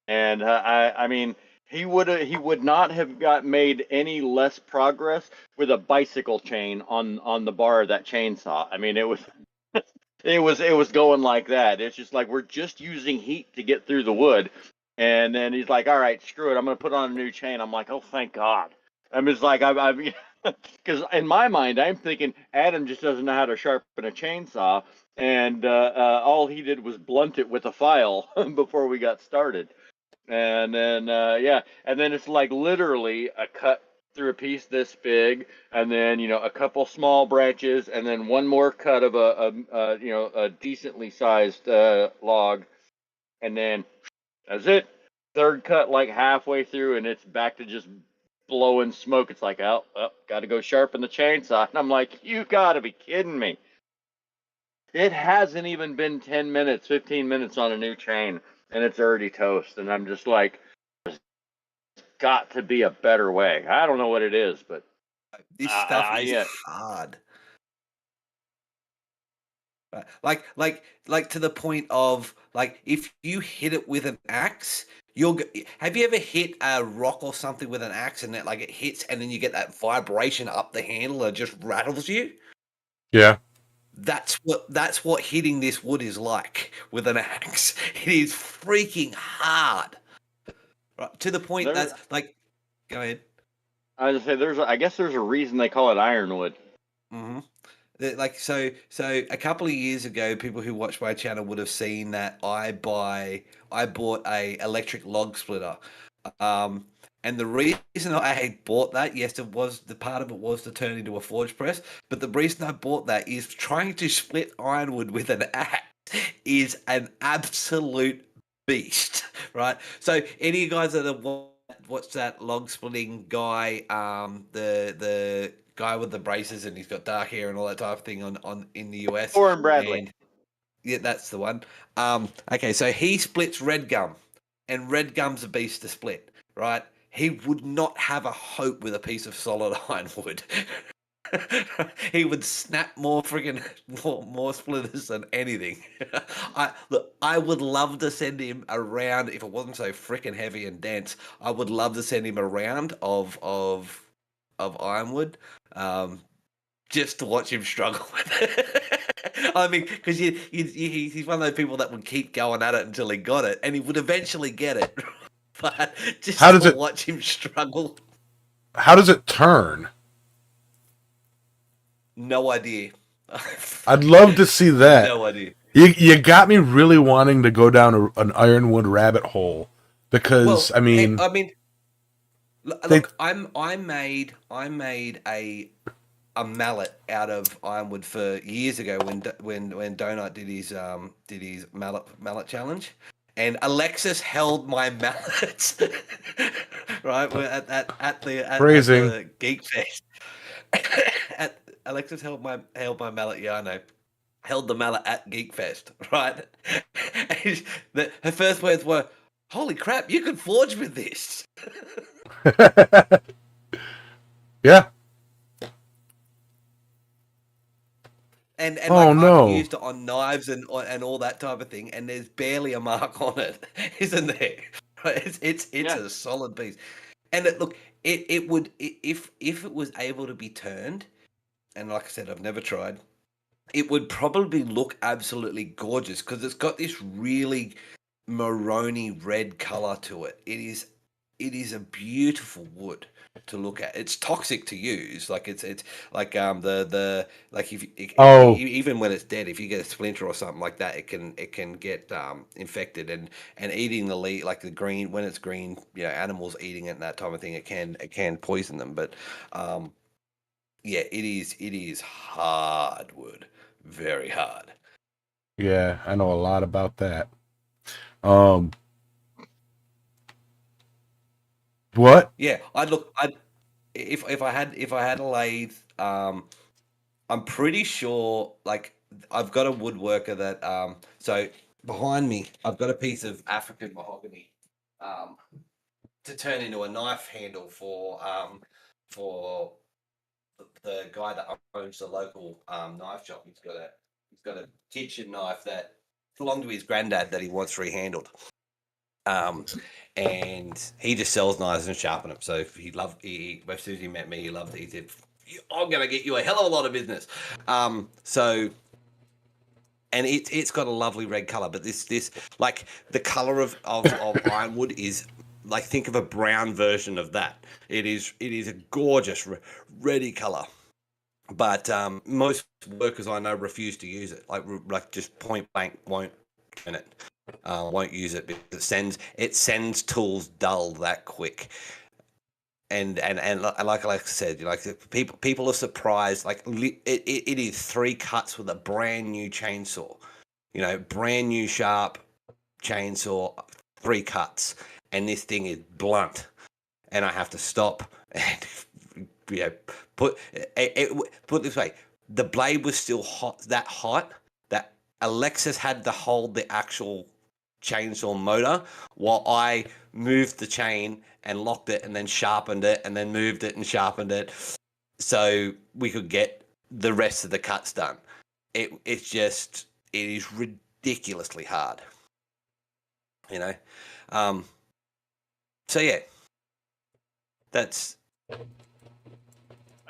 and I mean, he would not have made any less progress with a bicycle chain on the bar of that chainsaw. I mean, it was It was going like that. It's just like we're just using heat to get through the wood, and then he's like, "All right, screw it. I'm gonna put on a new chain." I'm like, "Oh, thank God." I'm just like, I'm because in my mind, I'm thinking Adam just doesn't know how to sharpen a chainsaw, and all he did was blunt it with a file before we got started. And then yeah, and then it's like literally a cut through a piece this big, and then a couple small branches, and then one more cut of a decently sized log, and then that's it. Third cut like halfway through, and it's back to just blowing smoke. It's like, oh, got to go sharpen the chainsaw, and I'm like, you got to be kidding me. It hasn't even been 10 minutes, 15 minutes on a new chain, and it's already toast, and I'm just like, got to be a better way. I don't know what it is, but This stuff is yeah. hard. Like to the point of like if you hit it with an axe, have you ever hit a rock or something with an axe and it hits and then you get that vibration up the handle that just rattles you? Yeah. That's what hitting this wood is like with an axe. It is freaking hard. Right, to the point that's like, go ahead. I was gonna say I guess there's a reason they call it ironwood. Mm-hmm. Like so a couple of years ago, people who watch my channel would have seen that I bought a electric log splitter. And the reason I bought that, yes, it was the part of it was to turn into a forge press, but the reason I bought that is trying to split ironwood with an axe is an absolute beast, right? So any of you guys that have watched that log splitting guy, the guy with the braces and he's got dark hair and all that type of thing on in the US. Warren Bradley. And, yeah, that's the one. Okay, so he splits red gum, and red gum's a beast to split, right? He would not have a hope with a piece of solid ironwood. He would snap more friggin' more splitters than anything. I would love to send him a round if it wasn't so freaking heavy and dense. I would love to send him a round of ironwood, just to watch him struggle with it. I mean, because he's one of those people that would keep going at it until he got it, and he would eventually get it. But just to watch him struggle. How does it turn? No idea. I'd love to see that. No idea. You got me really wanting to go down an ironwood rabbit hole because I mean, look, I made a mallet out of ironwood for years ago when Donut did his mallet challenge. And Alexis held my mallet, right? At the Geek Fest. Alexis held my mallet. Yeah, I know. Held the mallet at Geek Fest, right? And her first words were, "Holy crap! You can forge with this." Yeah. And no. I've used it on knives and all that type of thing, and there's barely a mark on it, isn't there? It's a solid piece, and it would if it was able to be turned, and like I said, I've never tried. It would probably look absolutely gorgeous because it's got this really maroney red color to it. It is a beautiful wood to look at. It's toxic to use. Like it's like the like if even when it's dead, if you get a splinter or something like that, it can get infected and eating the leaf, like the green, when it's green, animals eating it and that type of thing, it can poison them. But yeah, it is hard wood, very hard. Yeah, I know a lot about that. What? Yeah, if I had a lathe, I'm pretty sure. Like I've got a woodworker that so behind me, I've got a piece of African mahogany to turn into a knife handle for the guy that owns the local knife shop. He's got a kitchen knife that belonged to his granddad that he wants rehandled. And he just sells knives and sharpen them. So as soon as he met me, he loved it. He said, "I'm going to get you a hell of a lot of business." So and it's got a lovely red color. But this like the color of ironwood is like, think of a brown version of that. It is a gorgeous reddy color. But most workers I know refuse to use it. Like just point blank won't turn it. Won't use it because it sends tools dull that quick. And like I said, like people are surprised. Like it is 3 cuts with a brand new chainsaw, brand new sharp chainsaw, 3 cuts, and this thing is blunt, and I have to stop and put it this way: the blade was still hot that Alexis had to hold the actual chainsaw motor while I moved the chain and locked it and then sharpened it and then moved it and sharpened it so we could get the rest of the cuts done. It is ridiculously hard, so yeah, that's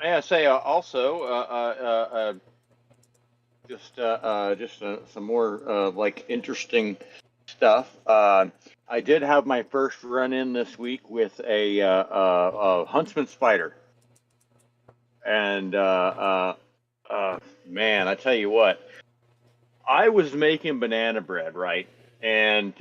I say also just some more like interesting stuff. I did have my first run-in this week with a huntsman spider, and man, I tell you what, I was making banana bread, right? And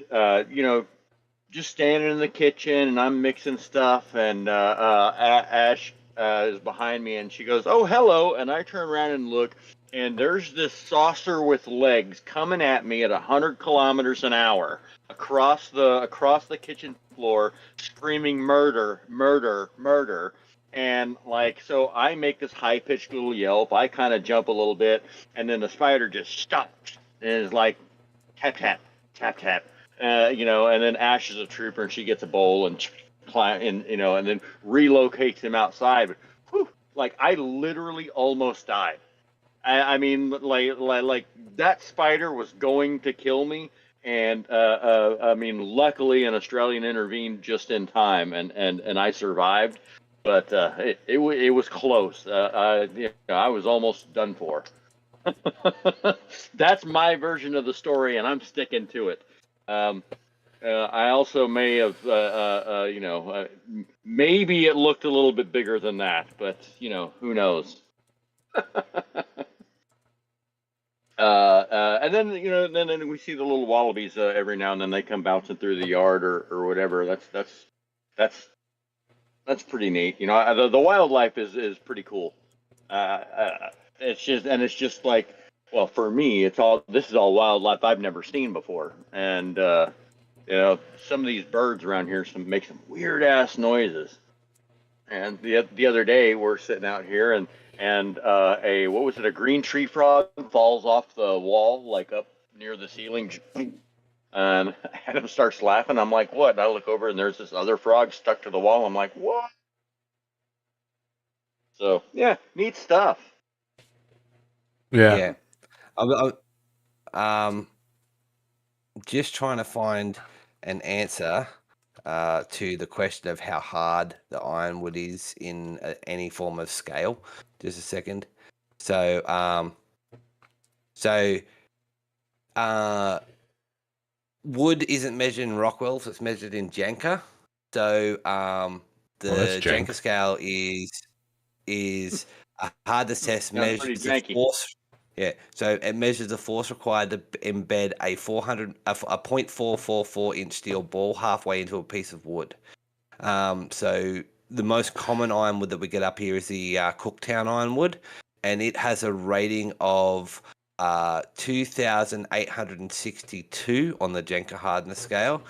just standing in the kitchen, and I'm mixing stuff, and Ash is behind me, and she goes, "Oh, hello," and I turn around and look, and there's this saucer with legs coming at me at 100 kilometers an hour across the kitchen floor, screaming murder, murder, murder. And like, so I make this high-pitched little yelp. I kind of jump a little bit, and then the spider just stops and is like, tap tap, tap tap. And then Ash is a trooper, and she gets a bowl and climb, and and then relocates him outside. But whew, like, I literally almost died. I mean, like that spider was going to kill me, and I mean, luckily an Australian intervened just in time, and I survived. But it was close. I was almost done for. That's my version of the story, and I'm sticking to it. I also may have, maybe it looked a little bit bigger than that, but who knows? And then then we see the little wallabies every now and then. They come bouncing through the yard or whatever. That's pretty neat. The wildlife is pretty cool. It's just like, well, for me, this is all wildlife I've never seen before, and some of these birds around here make some weird ass noises. And the other day we're sitting out here, and a green tree frog falls off the wall, like up near the ceiling, and Adam starts laughing. I'm like, what? And I look over, and there's this other frog stuck to the wall. I'm like, what? So yeah, neat stuff. yeah. I'm just trying to find an answer to the question of how hard the ironwood is in any form of scale. Just a second. So wood isn't measured in Rockwell, so it's measured in Janka. So the Janka scale is a hardness test, measures the force. Yeah, so it measures the force required to embed a 0.444 inch steel ball halfway into a piece of wood. So the most common ironwood that we get up here is the Cooktown ironwood, and it has a rating of 2,862 on the Janka hardness scale.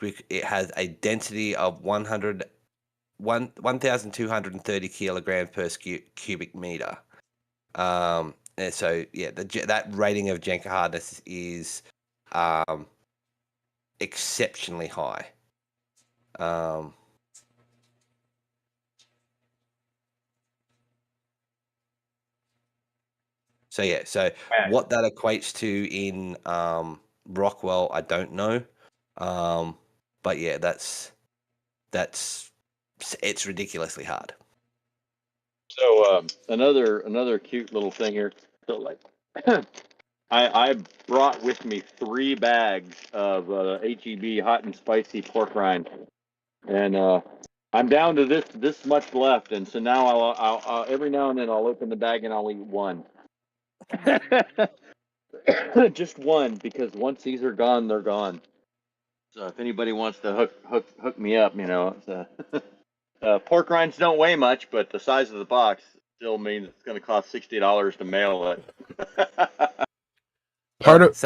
It has a density of 1,230 kilograms per cubic meter. And so yeah, that rating of Janka hardness is exceptionally high. So yeah, so what that equates to in Rockwell, I don't know. But yeah, it's ridiculously hard. So another cute little thing here. So like I brought with me 3 bags of HEB hot and spicy pork rind, and I'm down to this much left, and so now I'll every now and then I'll open the bag and I'll eat one. Just one, because once these are gone, they're gone. So if anybody wants to hook me up, it's pork rinds don't weigh much, but the size of the box still means it's going to cost $60 to mail it. Part of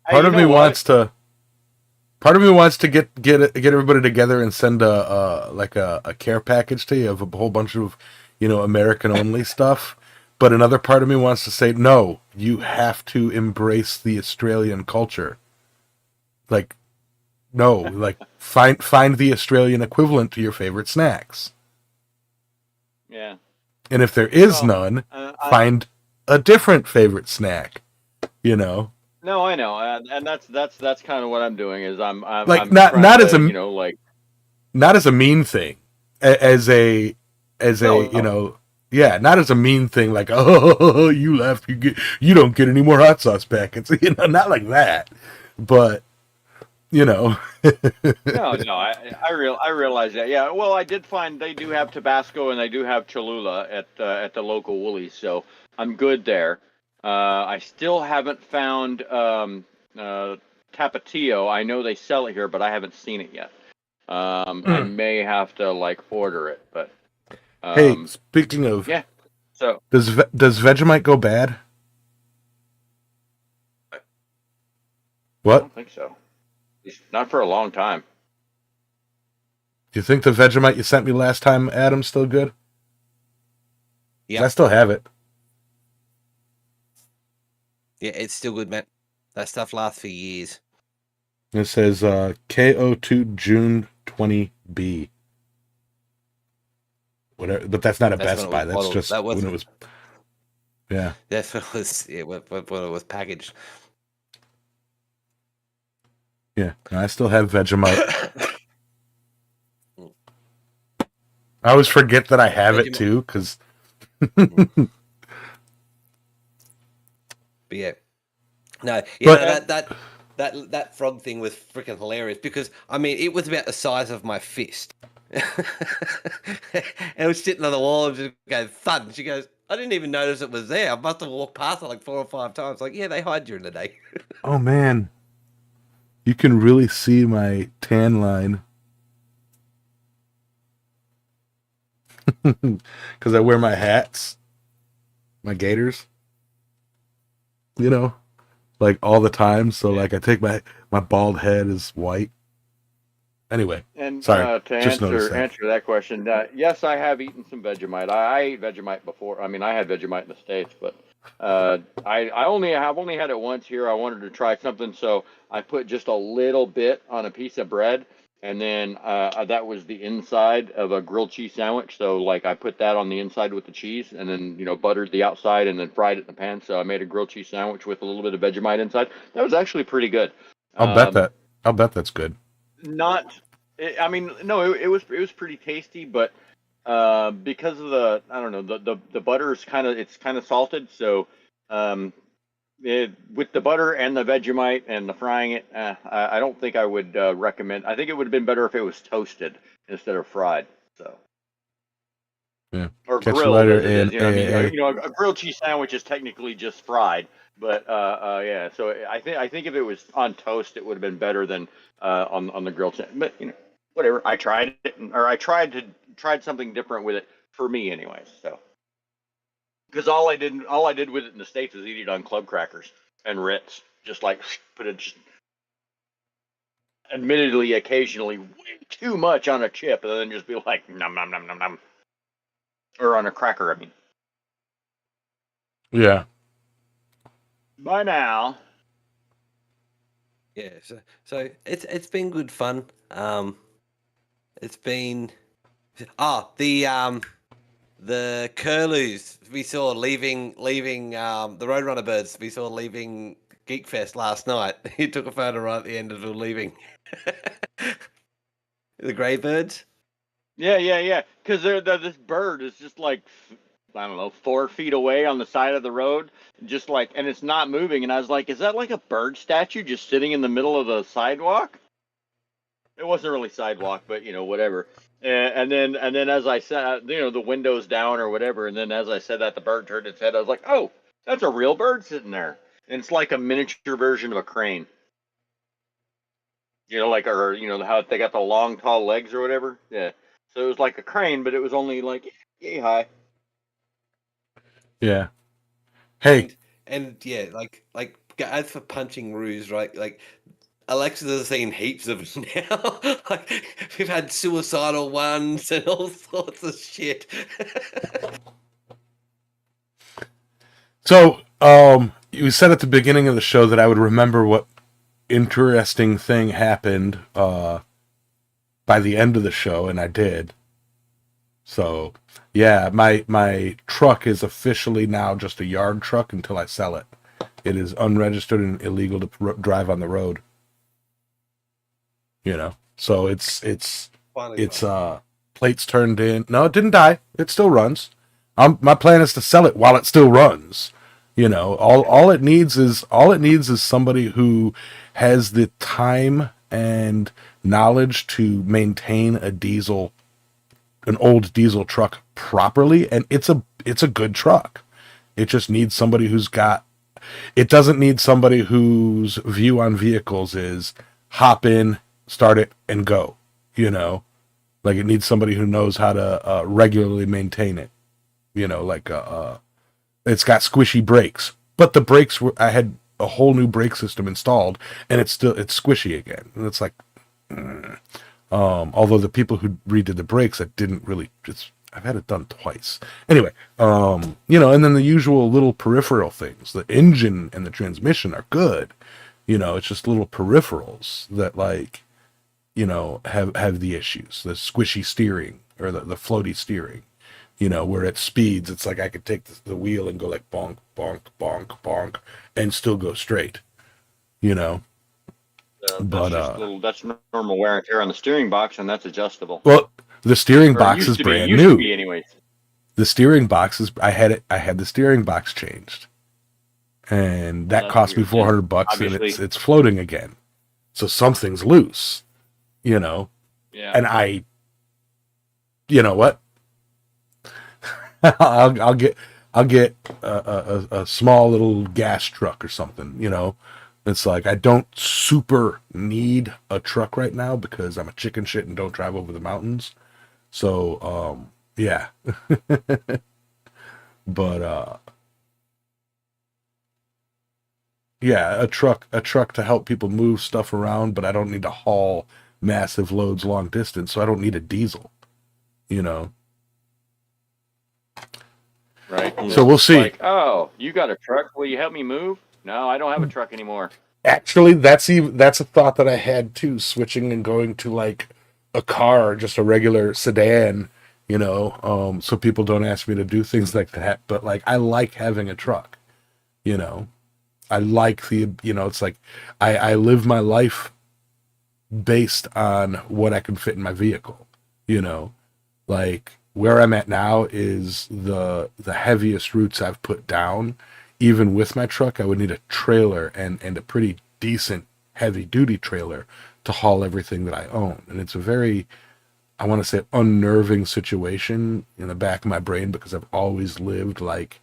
part of me wants to get everybody together and send a care package to you of a whole bunch of American only stuff. But another part of me wants to say, no, you have to embrace the Australian culture. Like, no, like find the Australian equivalent to your favorite snacks. Yeah. And if there is none, find a different favorite snack. No, I know, and that's kind of what I'm doing. Is I'm like I'm not trying as to, a not as a mean thing, as a No. yeah, not as a mean thing, like, oh, you left, you don't get any more hot sauce packets, not like that, but No, I realize that. Yeah, well, I did find they do have Tabasco and they do have Cholula at the local Woolies, so I'm good there. I still haven't found Tapatio. I know they sell it here, but I haven't seen it yet. I may have to order it, but hey, speaking of, yeah. So does Vegemite go bad? I What? don't think so. At least not for a long time. Do you think the Vegemite you sent me last time, Adam's still good? Yeah, I still have it. Yeah, it's still good, man. That stuff lasts for years. It says KO2 June 20B. Whatever, but that's not a Best Buy. That's just when it was. Yeah. That's when it was packaged. Yeah, I still have Vegemite. I always forget that I have it too, because. But yeah, no, yeah, but, that frog thing was freaking hilarious because it was about the size of my fist. And it was sitting on the wall and just goes thud. She goes, I didn't even notice it was there. I must have walked past it like 4 or 5 times. Like, yeah, they hide during the day. Oh man, you can really see my tan line because I wear my hats, my gaiters, all the time. So I take my bald head is white. Anyway, and sorry. To answer that question, yes, I have eaten some Vegemite. I ate Vegemite before. I had Vegemite in the States, but I've only had it once here. I wanted to try something, so I put just a little bit on a piece of bread, and then that was the inside of a grilled cheese sandwich. So I put that on the inside with the cheese, and then buttered the outside, and then fried it in the pan. So I made a grilled cheese sandwich with a little bit of Vegemite inside. That was actually pretty good. I'll bet that's good. No, it was pretty tasty, but because of the butter is kind of salted, so with the butter and the Vegemite and the frying it, I don't think I would recommend. I think it would have been better if it was toasted instead of fried. So yeah, or grilled. A grilled cheese sandwich is technically just fried. But yeah, so I think if it was on toast, it would have been better than on the grilled. But whatever. I tried it, or I tried something different with it for me, anyways. So because all I did with it in the States was eat it on club crackers and Ritz, just put it. Admittedly, occasionally, way too much on a chip, and then just be like nom nom nom nom nom, or on a cracker. Yeah. Bye now. Yeah, so it's been good fun. It's been the curlews we saw leaving the Roadrunner birds we saw leaving Geek Fest last night. He took a photo right at the end of them leaving. The grey birds. Yeah. Because this bird is just I don't know, 4 feet away on the side of the road, just like, and it's not moving. And I was like, is that like a bird statue just sitting in the middle of the sidewalk? It wasn't really sidewalk, but whatever. And then as I said, the windows down or whatever. And then as I said that, the bird turned its head. I was like, oh, that's a real bird sitting there. And it's like a miniature version of a crane. Like, or how they got the long, tall legs or whatever. Yeah. So it was like a crane, but it was only like yay high. Yeah. Hey. And yeah, like as for punching ruse, right? Like Alexis has seen heaps of them now. Like we've had suicidal ones and all sorts of shit. So, you said at the beginning of the show that I would remember what interesting thing happened by the end of the show, and I did. So, yeah, my truck is officially now just a yard truck until I sell it. It is unregistered and illegal to drive on the road. So it's plates turned in. No, it didn't die. It still runs. My plan is to sell it while it still runs. All it needs is somebody who has the time and knowledge to maintain an old diesel truck properly, and it's a good truck. It just needs somebody it doesn't need somebody whose view on vehicles is hop in, start it, and go. Like it needs somebody who knows how to regularly maintain it. It's got squishy brakes, but the brakes I had a whole new brake system installed, and it's squishy again, and it's like. Although the people who redid the brakes, I've had it done twice. Anyway, and then the usual little peripheral things. The engine and the transmission are good. It's just little peripherals that have the issues. The squishy steering or the floaty steering, where it speeds, it's like I could take the wheel and go like bonk, bonk, bonk, bonk, and still go straight, But that's normal wear and tear on the steering box, and that's adjustable. Well, the steering box is brand new. Anyways. The steering box is I had the steering box changed, and that cost me $400, obviously. And it's floating again, so something's loose, Yeah. And you know what? I'll get a small little gas truck or something, It's like I don't super need a truck right now because I'm a chicken shit and don't drive over the mountains. So, yeah. But yeah, a truck to help people move stuff around, but I don't need to haul massive loads long distance, so I don't need a diesel, Right. So we'll see. Like, oh, you got a truck? Will you help me move? No, I don't have a truck anymore. Actually, that's a thought that I had too, switching and going to like a car, just a regular sedan, so people don't ask me to do things like that. But like, I like having a truck, I like it's like I live my life based on what I can fit in my vehicle, like where I'm at now is the heaviest routes I've put down. Even with my truck, I would need a trailer and a pretty decent heavy duty trailer to haul everything that I own. And it's a very, I want to say, unnerving situation in the back of my brain because I've always lived like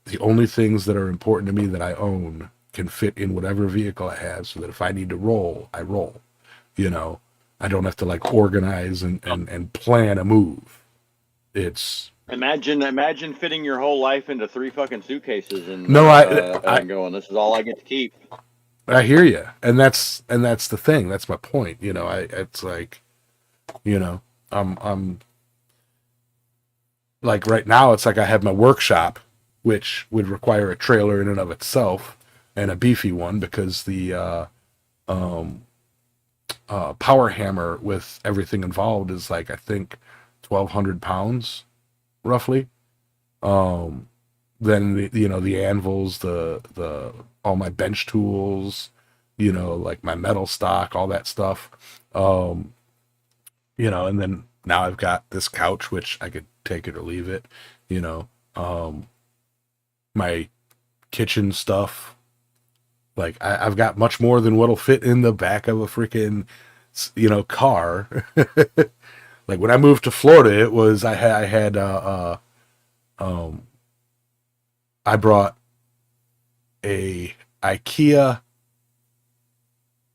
the only things that are important to me that I own can fit in whatever vehicle I have, so that if I need to roll, I roll. I don't have to like organize and plan a move. It's Imagine fitting your whole life into 3 fucking suitcases and I'm going, this is all I get to keep. I hear you, and that's the thing. That's my point. It's like, I'm like right now. It's like I have my workshop, which would require a trailer in and of itself, and a beefy one because the power hammer with everything involved is like I think 1,200 pounds. Roughly. Then the anvils, the all my bench tools, like my metal stock, all that stuff. And then now I've got this couch which I could take it or leave it, my kitchen stuff. Like I've got much more than what'll fit in the back of a freaking, car. Like when I moved to Florida, it was I brought a IKEA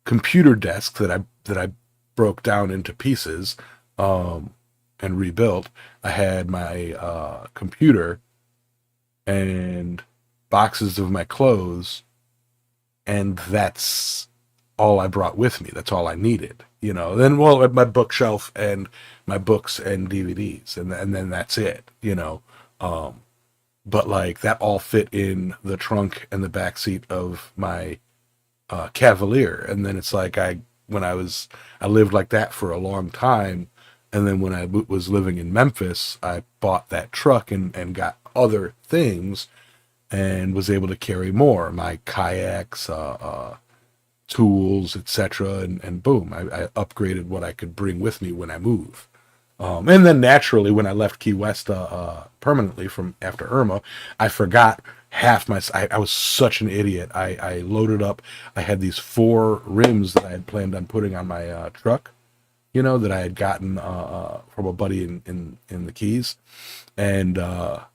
computer desk that I broke down into pieces, and rebuilt. I had my computer and boxes of my clothes, and that's all I brought with me. That's all I needed. Then my bookshelf and my books and DVDs, and then that's it. But like that all fit in the trunk and the back seat of my Cavalier, and then it's like I lived like that for a long time, and then when I was living in Memphis, I bought that truck and got other things and was able to carry more, my kayaks, tools, etc. And boom, I upgraded what I could bring with me when I move. And then naturally, when I left Key West permanently from after Irma, I forgot half my. I was such an idiot. I loaded up. I had these 4 rims that I had planned on putting on my truck. That I had gotten from a buddy in the Keys, and I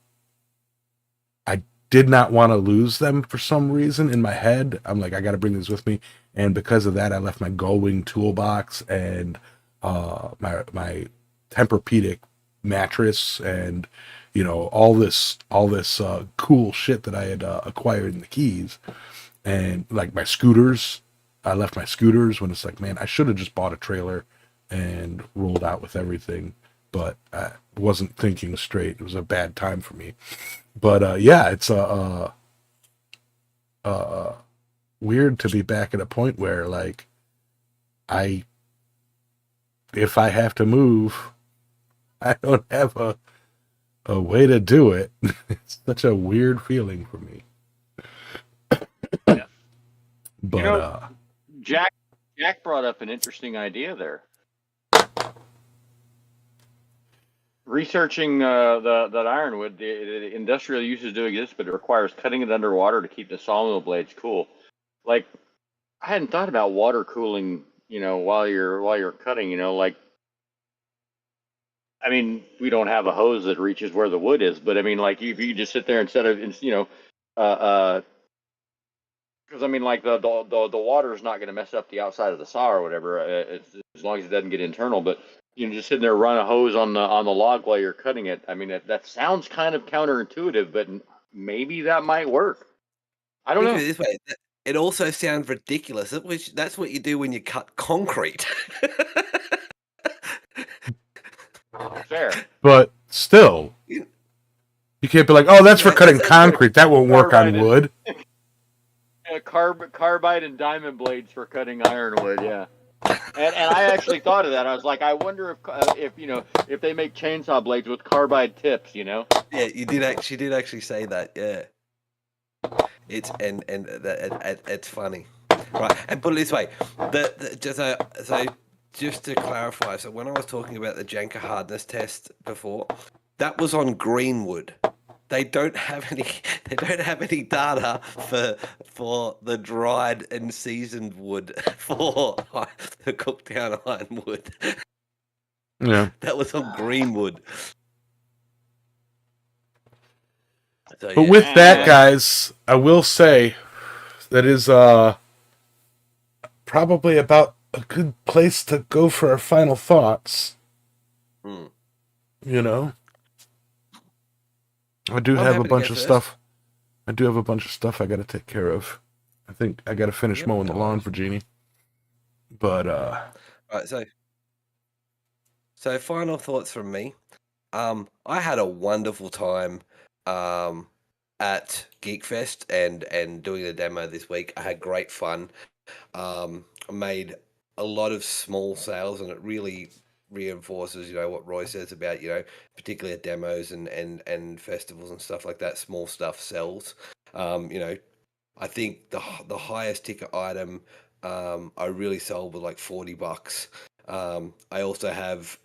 did not want to lose them for some reason. In my head, I'm like, I got to bring these with me, and because of that, I left my Gullwing toolbox and my Tempur-Pedic mattress and all this cool shit that I had acquired in the Keys, and like my scooters. I left my scooters when it's like, man, I should have just bought a trailer and rolled out with everything, but I wasn't thinking straight. It was a bad time for me. But yeah, it's weird to be back at a point where like if I have to move, I don't have a way to do it. It's such a weird feeling for me. Yeah. But Jack brought up an interesting idea there. Researching that ironwood, the industrial uses do exist, but it requires cutting it underwater to keep the sawmill blades cool. Like, I hadn't thought about water cooling, while you're cutting, like, I mean, we don't have a hose that reaches where the wood is, but I mean, like, if you just sit there instead of, because I mean, like the water is not going to mess up the outside of the saw or whatever, as long as it doesn't get internal. But just sitting there, run a hose on the log while you're cutting it. I mean, that sounds kind of counterintuitive, but maybe that might work. I don't Think know. of it this way. It also sounds ridiculous. That's what you do when you cut concrete. Fair. but still, you can't be like, oh, that's for cutting concrete. That won't work on wood. Carbide and diamond blades for cutting ironwood. Yeah. And I actually thought of that. I was like, I wonder if they make chainsaw blades with carbide tips. Yeah, you did actually say that. Yeah, it's it's funny, right? And put it this way, just to clarify, so when I was talking about the Janka hardness test before, that was on greenwood. They don't have any data for the dried and seasoned wood for the cooked down ironwood. Yeah. That was on greenwood. So, but with that, guys, I will say that is probably about a good place to go for our final thoughts. I do have a bunch of stuff. I do have a bunch of stuff I got to take care of. I think I got to finish mowing the lawn for Jeannie. But right, so final thoughts from me. I had a wonderful time at Geekfest and doing the demo this week. I had great fun. I made a lot of small sales, and it really reinforces what Roy says about particularly at demos and festivals and stuff like that. Small stuff sells. I think the highest ticket item I really sold was like $40. I also have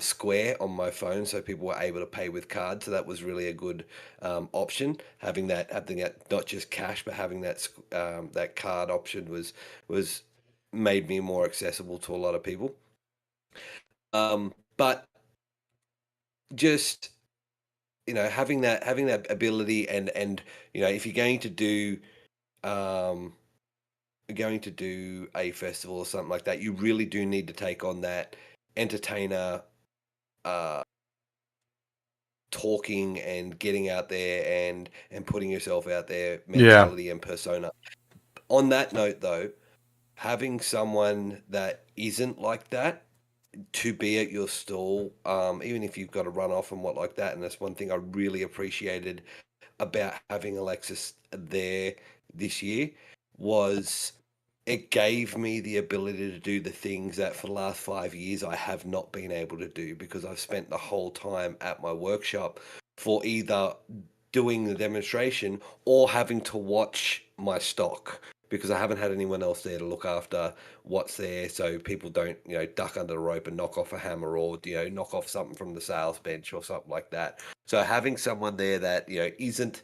Square on my phone, so people were able to pay with cards. So that was really a good option. Having that not just cash, but having that card option was made me more accessible to a lot of people. But just having that ability, and if you're um, going to do a festival or something like that, you really do need to take on that entertainer, uh, talking and getting out there and putting yourself out there Yeah. mentality and persona. On that note, though, having someone that isn't like that to be at your stall, even if you've got to run off and what like that, and that's one thing I really appreciated about having Alexis there this year, was it gave me the ability to do the things that for the last 5 years I have not been able to do, because I've spent the whole time at my workshop for either doing the demonstration or having to watch my stock, because I haven't had anyone else there to look after what's there, so people don't duck under the rope and knock off a hammer, or knock off something from the sales bench or something like that. So having someone there that isn't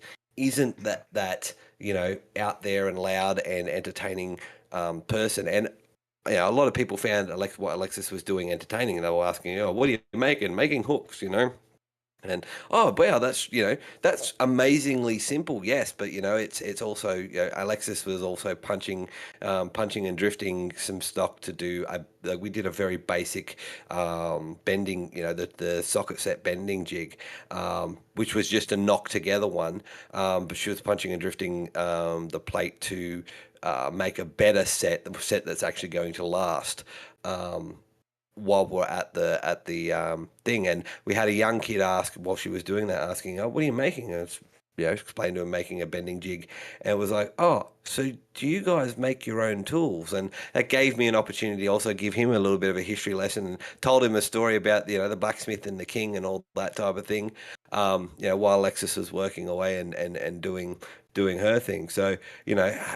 that out there and loud and entertaining person. And a lot of people found what Alexis was doing entertaining, and they were asking, what are you making hooks, and wow, that's amazingly simple. Yes, but it's also Alexis was also punching and drifting some stock to do. We did a very basic bending, the socket set bending jig, which was just a knock together one. But she was punching and drifting the plate to make a better set, the set that's actually going to last. While we're at the thing, and we had a young kid ask while she was doing that, asking, "Oh, what are you making?" And it's, explained to him making a bending jig, and it was like, "Oh, so do you guys make your own tools?" And that gave me an opportunity to also give him a little bit of a history lesson, and told him a story about the blacksmith and the king and all that type of thing. While Alexis was working away and doing her thing. So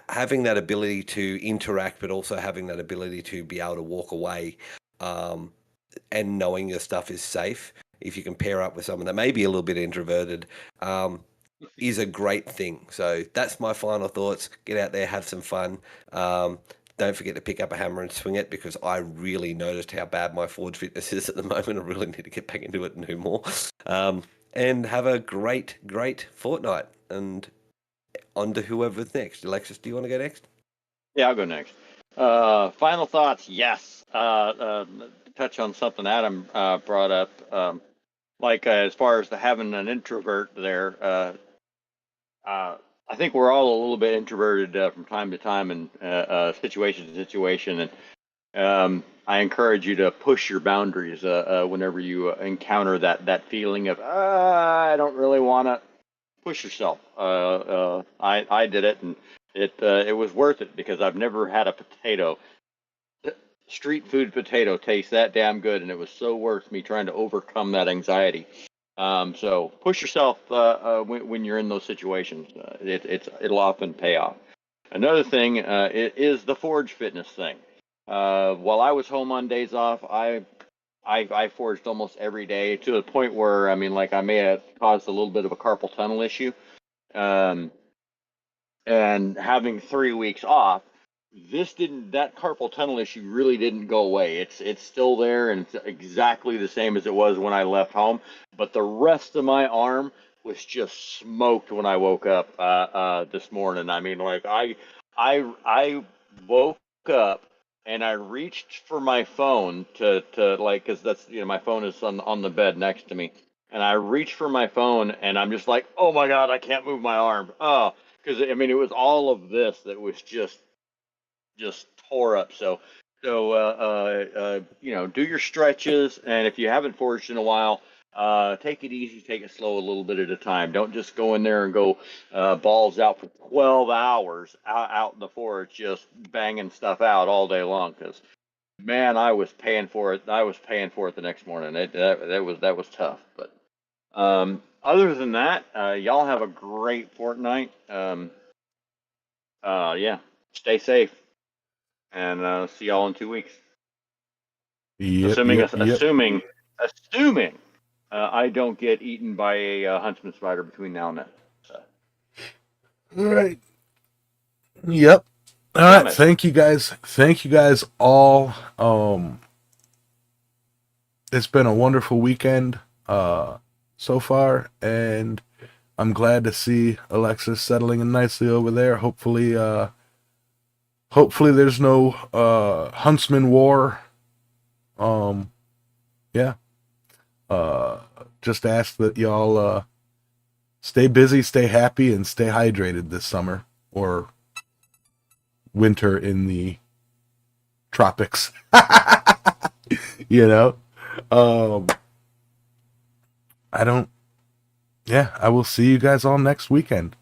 having that ability to interact, but also having that ability to be able to walk away, um, and knowing your stuff is safe, if you can pair up with someone that may be a little bit introverted, is a great thing. So that's my final thoughts. Get out there, have some fun. Don't forget to pick up a hammer and swing it, because I really noticed how bad my forge fitness is at the moment. I really need to get back into it and do more. And have a great fortnight. And on to whoever's next. Alexis, do you want to go next? Yeah, I'll go next. Final thoughts. Yes. Touch on something Adam brought up. As far as having an introvert there, I think we're all a little bit introverted from time to time, and situation to situation. And I encourage you to push your boundaries whenever you encounter that feeling of I don't really want to. Push yourself. I did it, and it was worth it, because I've never had a street food potato taste that damn good, and it was so worth me trying to overcome that anxiety. So push yourself when you're in those situations. It'll often pay off. Another thing is the forge fitness thing. While I was home on days off, I forged almost every day, to the point where, I mean, I may have caused a little bit of a carpal tunnel issue. And having 3 weeks off, that carpal tunnel issue really didn't go away. It's still there, and it's exactly the same as it was when I left home. But the rest of my arm was just smoked when I woke up this morning. I mean, I woke up and I reached for my phone to because that's my phone is on the bed next to me, and I reached for my phone, and I'm just like, oh my god, I can't move my arm. Oh, because I mean, it was all of this that was just tore up. So do your stretches, and if you haven't forged in a while, take it easy, take it slow, a little bit at a time. Don't just go in there and go balls out for 12 hours out in the forge, just banging stuff out all day long. Because man, I was paying for it. I was paying for it the next morning. That was tough. But other than that, y'all have a great fortnight. Yeah, stay safe, and see y'all in 2 weeks. Yep, Assuming, yep, yep. assuming I don't get eaten by a huntsman spider between now and then. So, All right. Yep. All right. damn it. Thank you guys. Thank you guys all. It's been a wonderful weekend so far, and I'm glad to see Alexis settling in nicely over there. Hopefully there's no huntsman war. Yeah. Just ask that y'all stay busy, stay happy, and stay hydrated this summer or winter in the tropics. You know? I will see you guys all next weekend.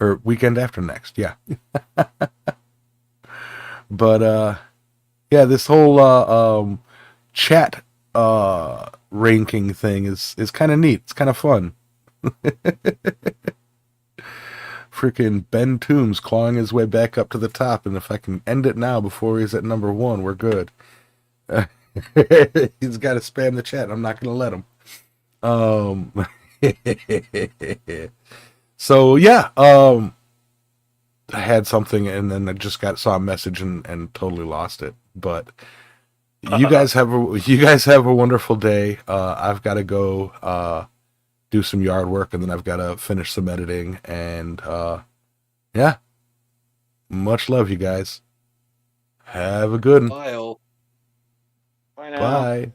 Or weekend after next, yeah. But yeah, this whole chat ranking thing is kind of neat. It's kind of fun. Freaking Ben Toombs clawing his way back up to the top, and if I can end it now before he's at number 1, we're good. He's got to spam the chat. I'm not going to let him. So yeah, I had something and then I just saw a message and totally lost it. But you guys have a wonderful day. I've got to go do some yard work, and then I've got to finish some editing. And yeah, much love, you guys. Have a good one. Bye all. Bye now. Bye.